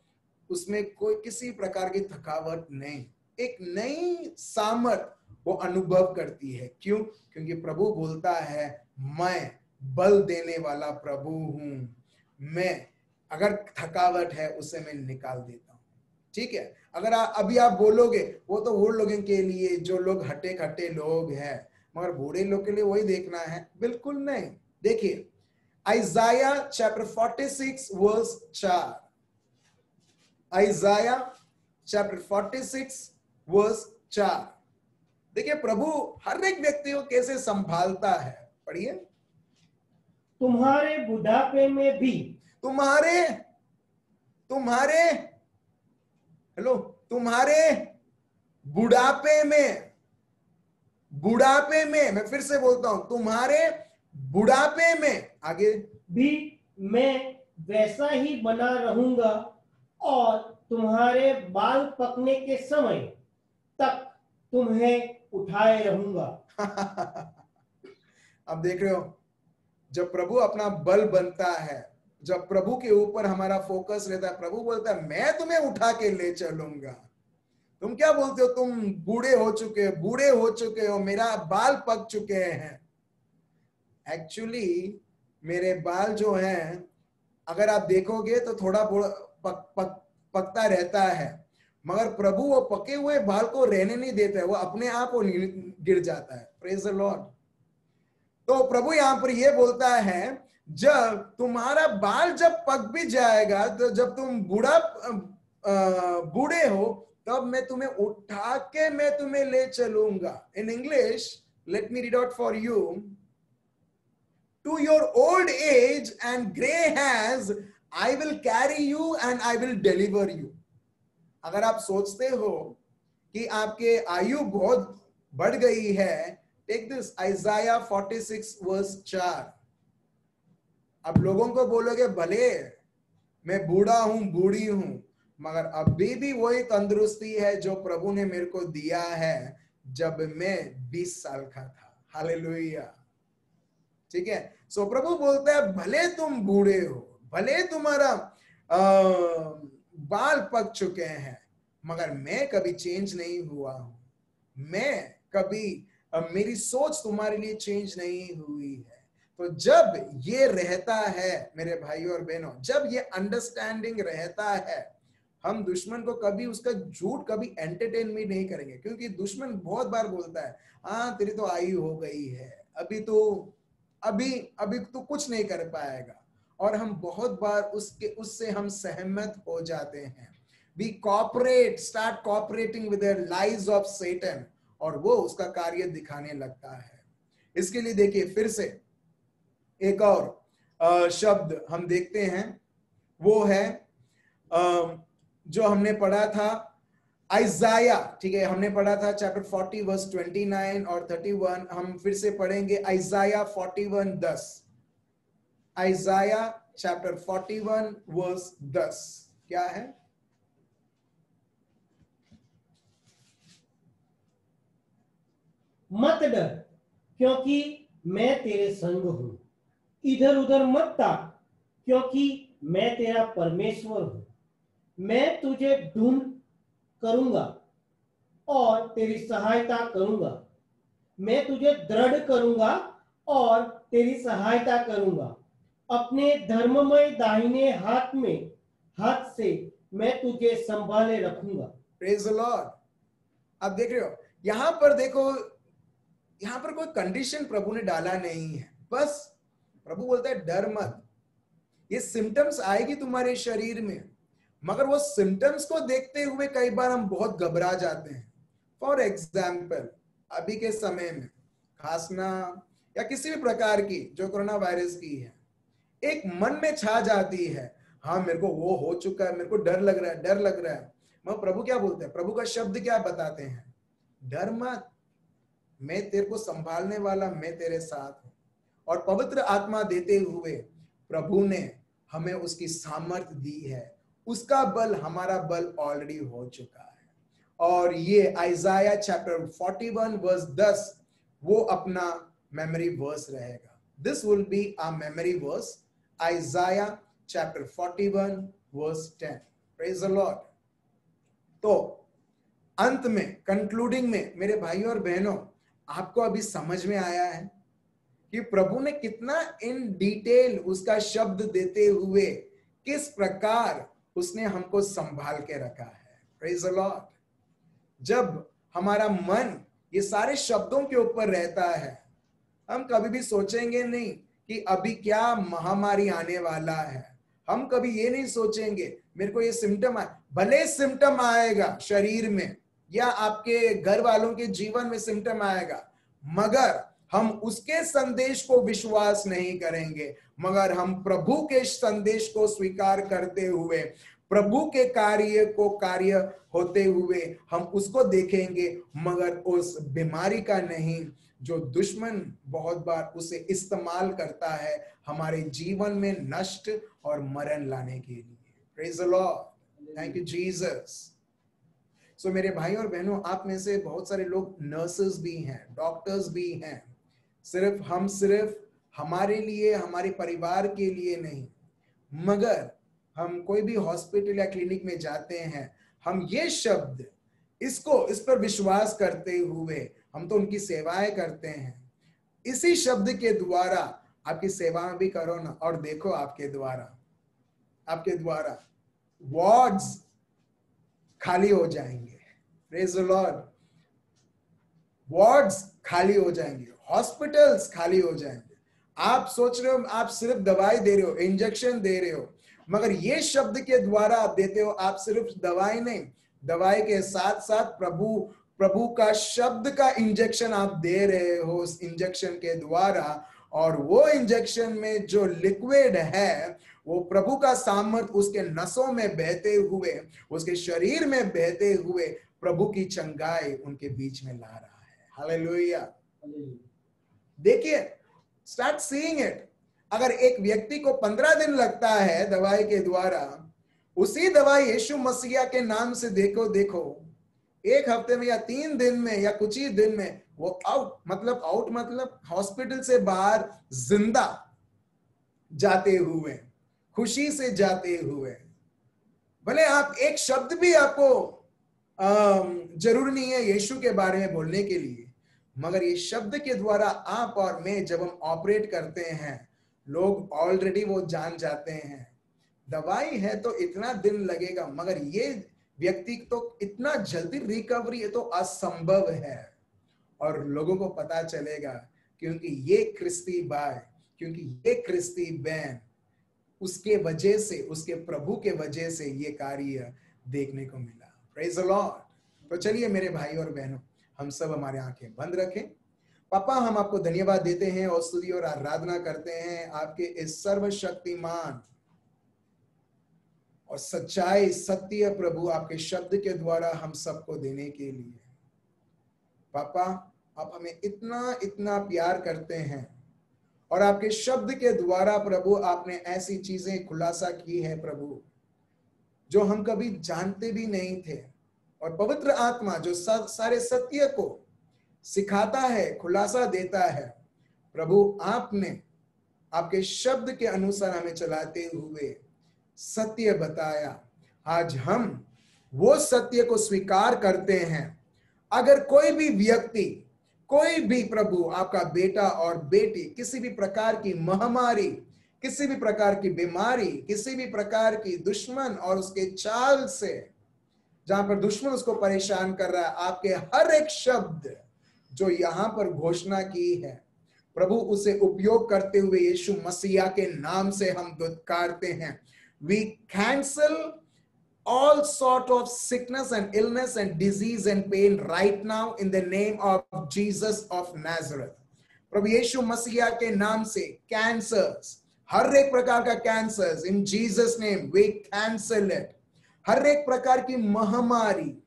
उसमें कोई किसी प्रकार की थकावट नहीं, एक नई सामर्थ वो अनुभव करती है। क्यों? क्योंकि प्रभु बोलता है मैं बल देने वाला प्रभु हूं, मैं अगर थकावट है उसे मैं निकाल देता हूं। ठीक है, अगर अभी आप बोलोगे वो तो वो लोगों के लिए जो लोग हटे खट्टे लोग हैं, मगर बूढ़े लोग के लिए वही देखना है, बिल्कुल नहीं। देखिए Isaiah chapter 46 verse 4, Isaiah chapter 46 verse 4। देखिए प्रभु हर एक व्यक्ति को कैसे संभालता है, पढ़िए। तुम्हारे बुढ़ापे में भी, तुम्हारे हेलो, तुम्हारे बुढ़ापे में, बुढ़ापे में, मैं फिर से बोलता हूं, तुम्हारे बुढ़ापे में, आगे भी मैं वैसा ही बना रहूंगा और तुम्हारे बाल पकने के समय तक तुम्हें उठाए रहूंगा। अब देख रहे हो, जब प्रभु अपना बल बनता है, जब प्रभु के ऊपर हमारा फोकस रहता है, प्रभु बोलता है मैं तुम्हें उठा के ले चलूंगा। तुम क्या बोलते हो, तुम बूढ़े हो चुके हो, मेरा बाल पक चुके हैं। एक्चुअली मेरे बाल जो हैं, अगर आप देखोगे तो थोड़ा पकता रहता है, मगर प्रभु वो पके हुए बाल को रहने नहीं देता है, वो अपने आप वो गिर जाता है। Praise the Lord. तो प्रभु यहां पर ये बोलता है जब तुम्हारा बाल जब पक भी जाएगा, तो जब तुम बूढ़े हो, तब मैं तुम्हें उठा के मैं तुम्हें ले चलूंगा। In English late me read out for you, to your old age and gray hairs I will carry you and I will deliver you। अगर आप सोचते हो कि आपके आयु बहुत बढ़ गई है, टेक दिस आइजाया 46 वर्स 4। अब लोगों को बोलोगे भले मैं बूढ़ा हूं, बूढ़ी हूं, मगर अभी भी वही तंदुरुस्ती है जो प्रभु ने मेरे को दिया है जब मैं 20 साल का था। हालेलुया। ठीक है, सो प्रभु बोलता है भले तुम बूढ़े हो, भले तुम्हारा बाल पक चुके हैं, मगर मैं कभी चेंज नहीं हुआ हूं। मैं कभी मेरी सोच तुम्हारे लिए चेंज नहीं हुई है। तो जब ये रहता है मेरे भाइयों और बहनों, जब ये अंडरस्टैंडिंग रहता है, हम दुश्मन को कभी उसका झूठ कभी एंटरटेन भी नहीं करेंगे। क्योंकि दुश्मन बहुत बार बोलता है हाँ तेरी तो आयु हो गई है, अभी तो कुछ नहीं कर पाएगा, और हम बहुत बार उससे हम सहमत हो जाते हैं। We start cooperating with the lies of Satan, और वो उसका कार्य दिखाने लगता है। इसके लिए देखिए फिर से एक और शब्द हम देखते हैं, वो है जो हमने पढ़ा था आइजाया। ठीक है, हमने पढ़ा था चैप्टर 40 वर्स 29 और 31। हम फिर से पढ़ेंगे आइजाया 41:10। आइजाया चैप्टर 41 वर्स 10 क्या है? मत डर, क्योंकि मैं तेरे संग हूं। इधर उधर मत ताक, क्योंकि मैं तेरा परमेश्वर हूं। मैं तुझे ढूंढ करूंगा और तेरी सहायता करूंगा। मैं तुझे दृढ़ करूंगा और तेरी सहायता करूंगा। अपने धर्ममय दाहिने हाथ से मैं तुझे संभाले रखूंगा। Praise the Lord. आप देख रहे हो, यहां पर देखो, यहां पर कोई कंडीशन प्रभु ने डाला नहीं है। बस प्रभु बोलता है डर मत। ये सिम्टम्स आएगी तुम्हारे शरीर में, मगर वो सिम्टम्स को देखते हुए कई बार हम बहुत घबरा जाते हैं। फॉर एग्जाम्पल अभी के समय में खांसना या किसी भी प्रकार की जो कोरोना वायरस की है, एक मन में छा जाती है, हाँ मेरे को वो हो चुका है, मेरे को डर लग रहा है, डर लग रहा है। मगर प्रभु क्या बोलते हैं, प्रभु का शब्द क्या बताते हैं? डर मत, मैं तेरे को संभालने वाला, मैं तेरे साथ हूं। और पवित्र आत्मा देते हुए प्रभु ने हमें उसकी सामर्थ दी है, उसका बल हमारा बल ऑलरेडी हो चुका है। और ये आइजाया चैप्टर 41 वर्स 10 वो अपना मेमोरी वर्स रहेगा। This will be a memory verse, Isaiah chapter 41 verse 10। Praise the Lord. तो अंत में, कंक्लूडिंग में मेरे भाइयों और बहनों, आपको अभी समझ में आया है कि प्रभु ने कितना इन डिटेल उसका शब्द देते हुए किस प्रकार उसने हमको संभाल के रखा है। Praise the Lord. जब हमारा मन ये सारे शब्दों के ऊपर रहता है, हम कभी भी सोचेंगे नहीं कि अभी क्या महामारी आने वाला है। हम कभी ये नहीं सोचेंगे मेरे को ये सिम्टम आए, भले सिम्टम आएगा शरीर में या आपके घर वालों के जीवन में सिम्टम आएगा, मगर हम उसके संदेश को विश्वास नहीं करेंगे, मगर हम प्रभु के संदेश को स्वीकार करते हुए, प्रभु के कार्य होते हुए हम उसको देखेंगे, मगर उस बीमारी का नहीं जो दुश्मन बहुत बार उसे इस्तेमाल करता है हमारे जीवन में नष्ट और मरण लाने के लिए। Praise the Lord, thank you Jesus. सो मेरे भाई और बहनों, आप में से बहुत सारे लोग नर्सेस भी हैं, डॉक्टर्स भी हैं। सिर्फ हमारे लिए, हमारे परिवार के लिए नहीं, मगर हम कोई भी हॉस्पिटल या क्लिनिक में जाते हैं, हम ये शब्द इस पर विश्वास करते हुए हम तो उनकी सेवाएं करते हैं। इसी शब्द के द्वारा आपकी सेवा भी करो ना, और देखो आपके द्वारा वार्ड्स खाली हो जाएंगे। Praise the Lord. वार्ड्स खाली हो जाएंगे, हॉस्पिटल्स खाली हो जाएंगे। आप सोच रहे हो आप सिर्फ दवाई दे रहे हो, इंजेक्शन दे रहे हो, मगर ये शब्द के द्वारा आप देते हो। आप सिर्फ दवाई नहीं, दवाई के साथ साथ प्रभु का शब्द का इंजेक्शन आप दे रहे हो उस इंजेक्शन के द्वारा। और वो इंजेक्शन में जो लिक्विड है वो प्रभु का सामर्थ उसके नसों में बहते हुए, उसके शरीर में बहते हुए प्रभु की चंगाई उनके बीच में ला रहा है। हालेलुया। देखिए, स्टार्ट सीइंग इट। अगर एक व्यक्ति को 15 दिन लगता है दवाई के द्वारा, उसी दवाई यीशु मसीह के नाम से देखो एक हफ्ते में या 3 दिन में या कुछ ही दिन में वो आउट मतलब हॉस्पिटल से बाहर जिंदा जाते हुए, खुशी से जाते हुए। भले आप एक शब्द भी आपको जरूर नहीं है यीशु के बारे में बोलने के लिए, मगर ये शब्द के द्वारा आप और मैं जब हम ऑपरेट करते हैं, लोग ऑलरेडी वो जान जाते हैं। दवाई है तो इतना दिन लगेगा, मगर ये व्यक्ति तो इतना जल्दी रिकवरी है तो असंभव है। और लोगों को पता चलेगा क्योंकि ये क्रिस्ती भाई, क्योंकि ये क्रिस्ती बहन, उसके वजह से, उसके प्रभु के वजह से ये कार्य देखने को मिला। Praise the Lord. तो चलिए मेरे भाई और बहनों, हम सब हमारे आंखें बंद रखें। पापा, हम आपको धन्यवाद देते हैं और स्तुति और आराधना करते हैं आपके इस सर्वशक्तिमान और सच्चाई सत्य प्रभु आपके शब्द के द्वारा हम सबको देने के लिए। पापा, आप हमें इतना इतना प्यार करते हैं और आपके शब्द के द्वारा प्रभु आपने ऐसी चीजें खुलासा की है प्रभु जो हम कभी जानते भी नहीं थे। और पवित्र आत्मा जो सारे सत्य को सिखाता है, खुलासा देता है, प्रभु आपने आपके शब्द के अनुसार हमें चलाते हुए सत्य बताया। आज हम वो सत्य को स्वीकार करते हैं। अगर कोई भी व्यक्ति, कोई भी प्रभु आपका बेटा और बेटी किसी भी प्रकार की महामारी, किसी भी प्रकार की बीमारी, किसी भी प्रकार की दुश्मन और उसके चाल से, जहां पर दुश्मन उसको परेशान कर रहा है, आपके हर एक शब्द जो यहां पर घोषणा की है प्रभु, उसे उपयोग करते हुए यीशु मसीह के नाम से हम दुत्कारते हैं। We cancel all sort of sickness and illness and disease and pain right now in the name of Jesus of Nazareth. प्रभु यीशु मसीह के नाम से कैंसर्स, हर एक प्रकार का cancers, in Jesus name we cancel it. हर एक प्रकार की महामारी,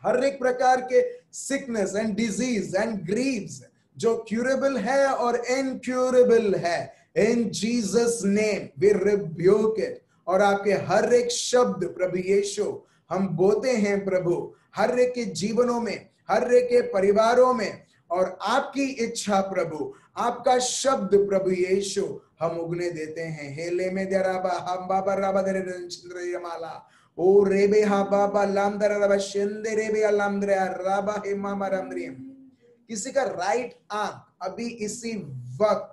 हर एक प्रकार के sickness and disease and grieves, जो क्यूरेबल है और इनक्यूरेबल है, in Jesus name we rebuke it. और आपके हर एक शब्द प्रभु यीशु हम बोते हैं प्रभु, हर एक के जीवनों में, हर एक के परिवारों में, और आपकी इच्छा प्रभु, आपका शब्द प्रभु यीशु हम उगने देते हैं। हेले में दराबा हम बाबा राबा दरे माला ओ रेबे हा बाबा लामदरा राबा शेंदे रेबे लामदरे राबा हे मामा रामद्रियम। किसी का राइट आंख अभी इसी वक्त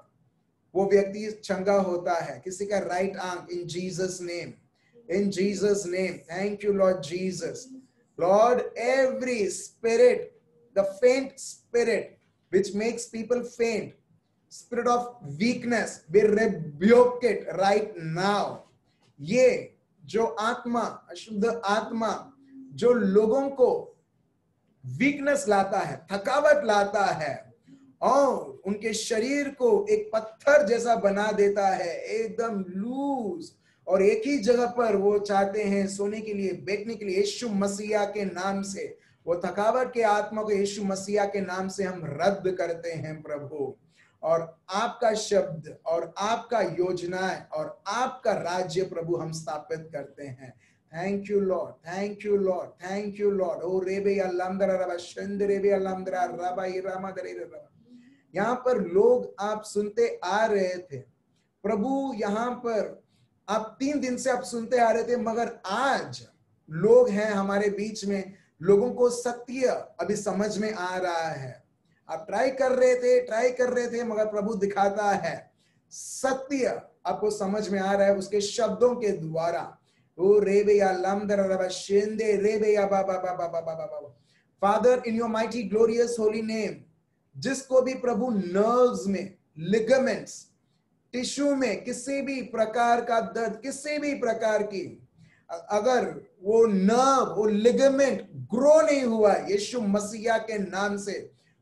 वो व्यक्ति चंगा होता है, किसी का राइट आंख, इन Jesus name, in Jesus name. Thank you Lord Jesus. Lord, every spirit, the faint spirit which makes people faint, spirit of weakness, we rebuke it right now। ये जो आत्मा, अशुद्ध आत्मा जो लोगों को वीकनेस लाता है, थकावट लाता है और उनके शरीर को एक पत्थर जैसा बना देता है, एकदम लूज, और एक ही जगह पर वो चाहते हैं सोने के लिए, बैठने के लिए, यीशु मसीहा के नाम से वो थकावट के आत्मा को यीशु मसीहा के नाम से हम रद्द करते हैं प्रभु। और आपका शब्द और आपका योजनाएं और आपका राज्य प्रभु हम स्थापित करते हैं। Thank you Lord, thank you Lord, thank you Lord. ओ रेबे अल्लामदरा रबा शंद रेबे अल्लामदरा रबा इरामा दरे रबा। यहाँ पर लोग आप सुनते आ रहे थे प्रभु, यहाँ पर आप 3 दिन से आप सुनते आ रहे थे, मगर आज लोग हैं हमारे बीच में, लोगों को सत्य अभी समझ में आ रहा है। आप ट्राई कर रहे थे, मगर प्रभु दिखाता है सत्य आपको समझ में आ रहा है उसके शब्दों के द्वारा। ओ रेबे या लामदरा रबा शेंदे रेबे या बाबा बाबा बाबा बाबा। Father, in your mighty glorious holy name, जिसको भी प्रभु नर्व्स में, लिगामेंट्स, टिश्यू में किसी भी प्रकार का दर्द, किसी भी प्रकार की, अगर वो नर्व, वो लिगामेंट ग्रो नहीं हुआ, यीशु मसीहा के नाम से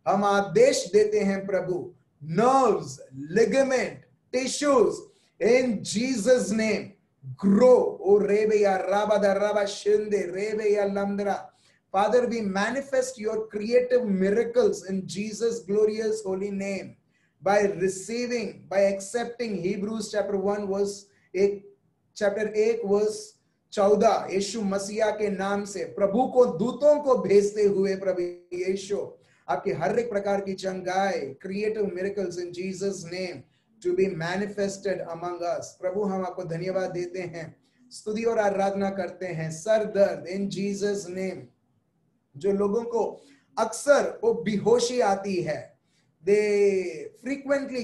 हम आदेश देते हैं प्रभु, nerves, ligament, tissues, in Jesus name grow. ओ रेबे या राबा दा राबा शिंदे रेबे या लंदरा। Father, we manifest your creative miracles in Jesus' glorious holy name by receiving, by accepting Hebrews chapter 1 verse 8, chapter 8 verse 14, यीशु मसीहा के नाम से प्रभु को दूतों को भेजते हुए प्रभु यीशु आपकी हर एक प्रकार की चंगाई, creative miracles in Jesus' name to be manifested among us। प्रभु हम आपको धन्यवाद देते हैं, स्तुति और आराधना करते हैं। सर दर्द in Jesus' name, जो लोगों को अक्सर वो बेहोशी आती है, they frequently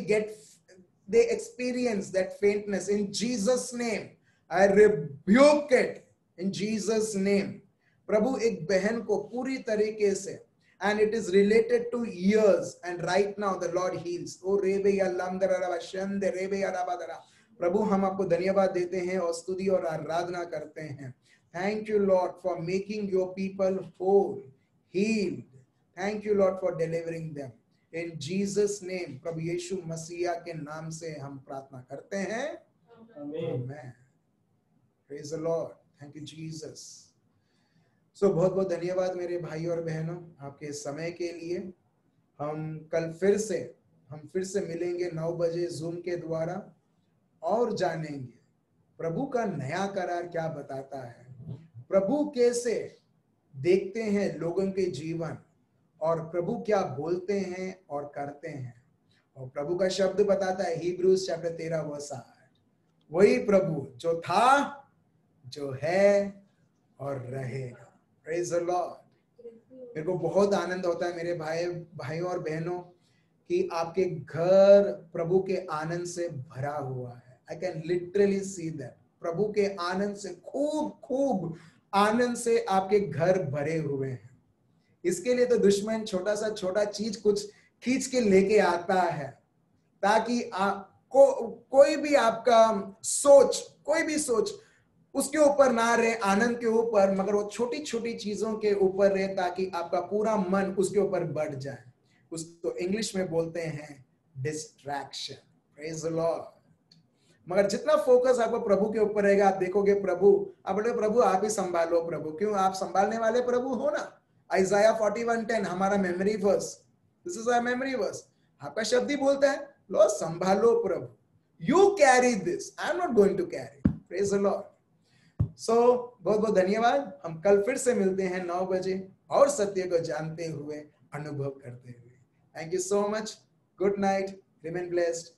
they experience that faintness, in Jesus' name I rebuke it in Jesus' name। प्रभु एक बहन को पूरी तरीके से, and it is related to ears, and right now the Lord heals। ओ रेबे या लमदरा रबा शंदे रेबे या रबादरा। प्रभु हम आपको धन्यवाद देते हैं और स्तुति और आराधना करते हैं। Thank you, Lord, for making your people whole, healed। Thank you, Lord, for delivering them। In Jesus' name, प्रभु यीशु मसीहा के नाम से हम प्रार्थना करते हैं। Amen। Praise the Lord। Thank you, Jesus। So बहुत बहुत धन्यवाद मेरे भाई और बहनों आपके समय के लिए। हम कल फिर से मिलेंगे 9 बजे जूम के द्वारा और जानेंगे प्रभु का नया करार क्या बताता है, प्रभु कैसे देखते हैं लोगों के जीवन, और प्रभु क्या बोलते हैं और करते हैं। और प्रभु का शब्द बताता है हिब्रूज चैप्टर 13 वर्स 8, वही प्रभु जो था, जो है और रहेगा। Praise the Lord. मेरे को बहुत आनंद होता है मेरे भाइयों और बहनों कि आपके घर प्रभु के आनंद से भरा हुआ है। I can literally see that। प्रभु के आनंद से खूब आनंद से आपके घर भरे हुए हैं। इसके लिए तो दुश्मन छोटा चीज कुछ खींच के लेके आता है, ताकि कोई भी आपका सोच, कोई भी सोच उसके ऊपर ना रहे, आनंद के ऊपर, मगर वो छोटी छोटी चीजों के ऊपर रहे, ताकि आपका पूरा मन उसके ऊपर बढ़ जाए। उसको इंग्लिश में बोलते हैं डिस्ट्रैक्शन। Praise the Lord. मगर जितना फोकस आपको प्रभु के ऊपर रहेगा, आप देखोगे प्रभु, आप बोले प्रभु आप ही संभालो, प्रभु क्यों, आप संभालने वाले प्रभु हो ना। आइजाया 41:10 हमारा memory verse, this is our memory verse. आपका शब्द ही बोलता है लो संभालो प्रभु, you carry this, I am not going to carry. Praise the Lord. सो बहुत बहुत धन्यवाद। हम कल फिर से मिलते हैं 9 बजे और सत्य को जानते हुए, अनुभव करते हुए। Thank you so much. Good night, remain blessed.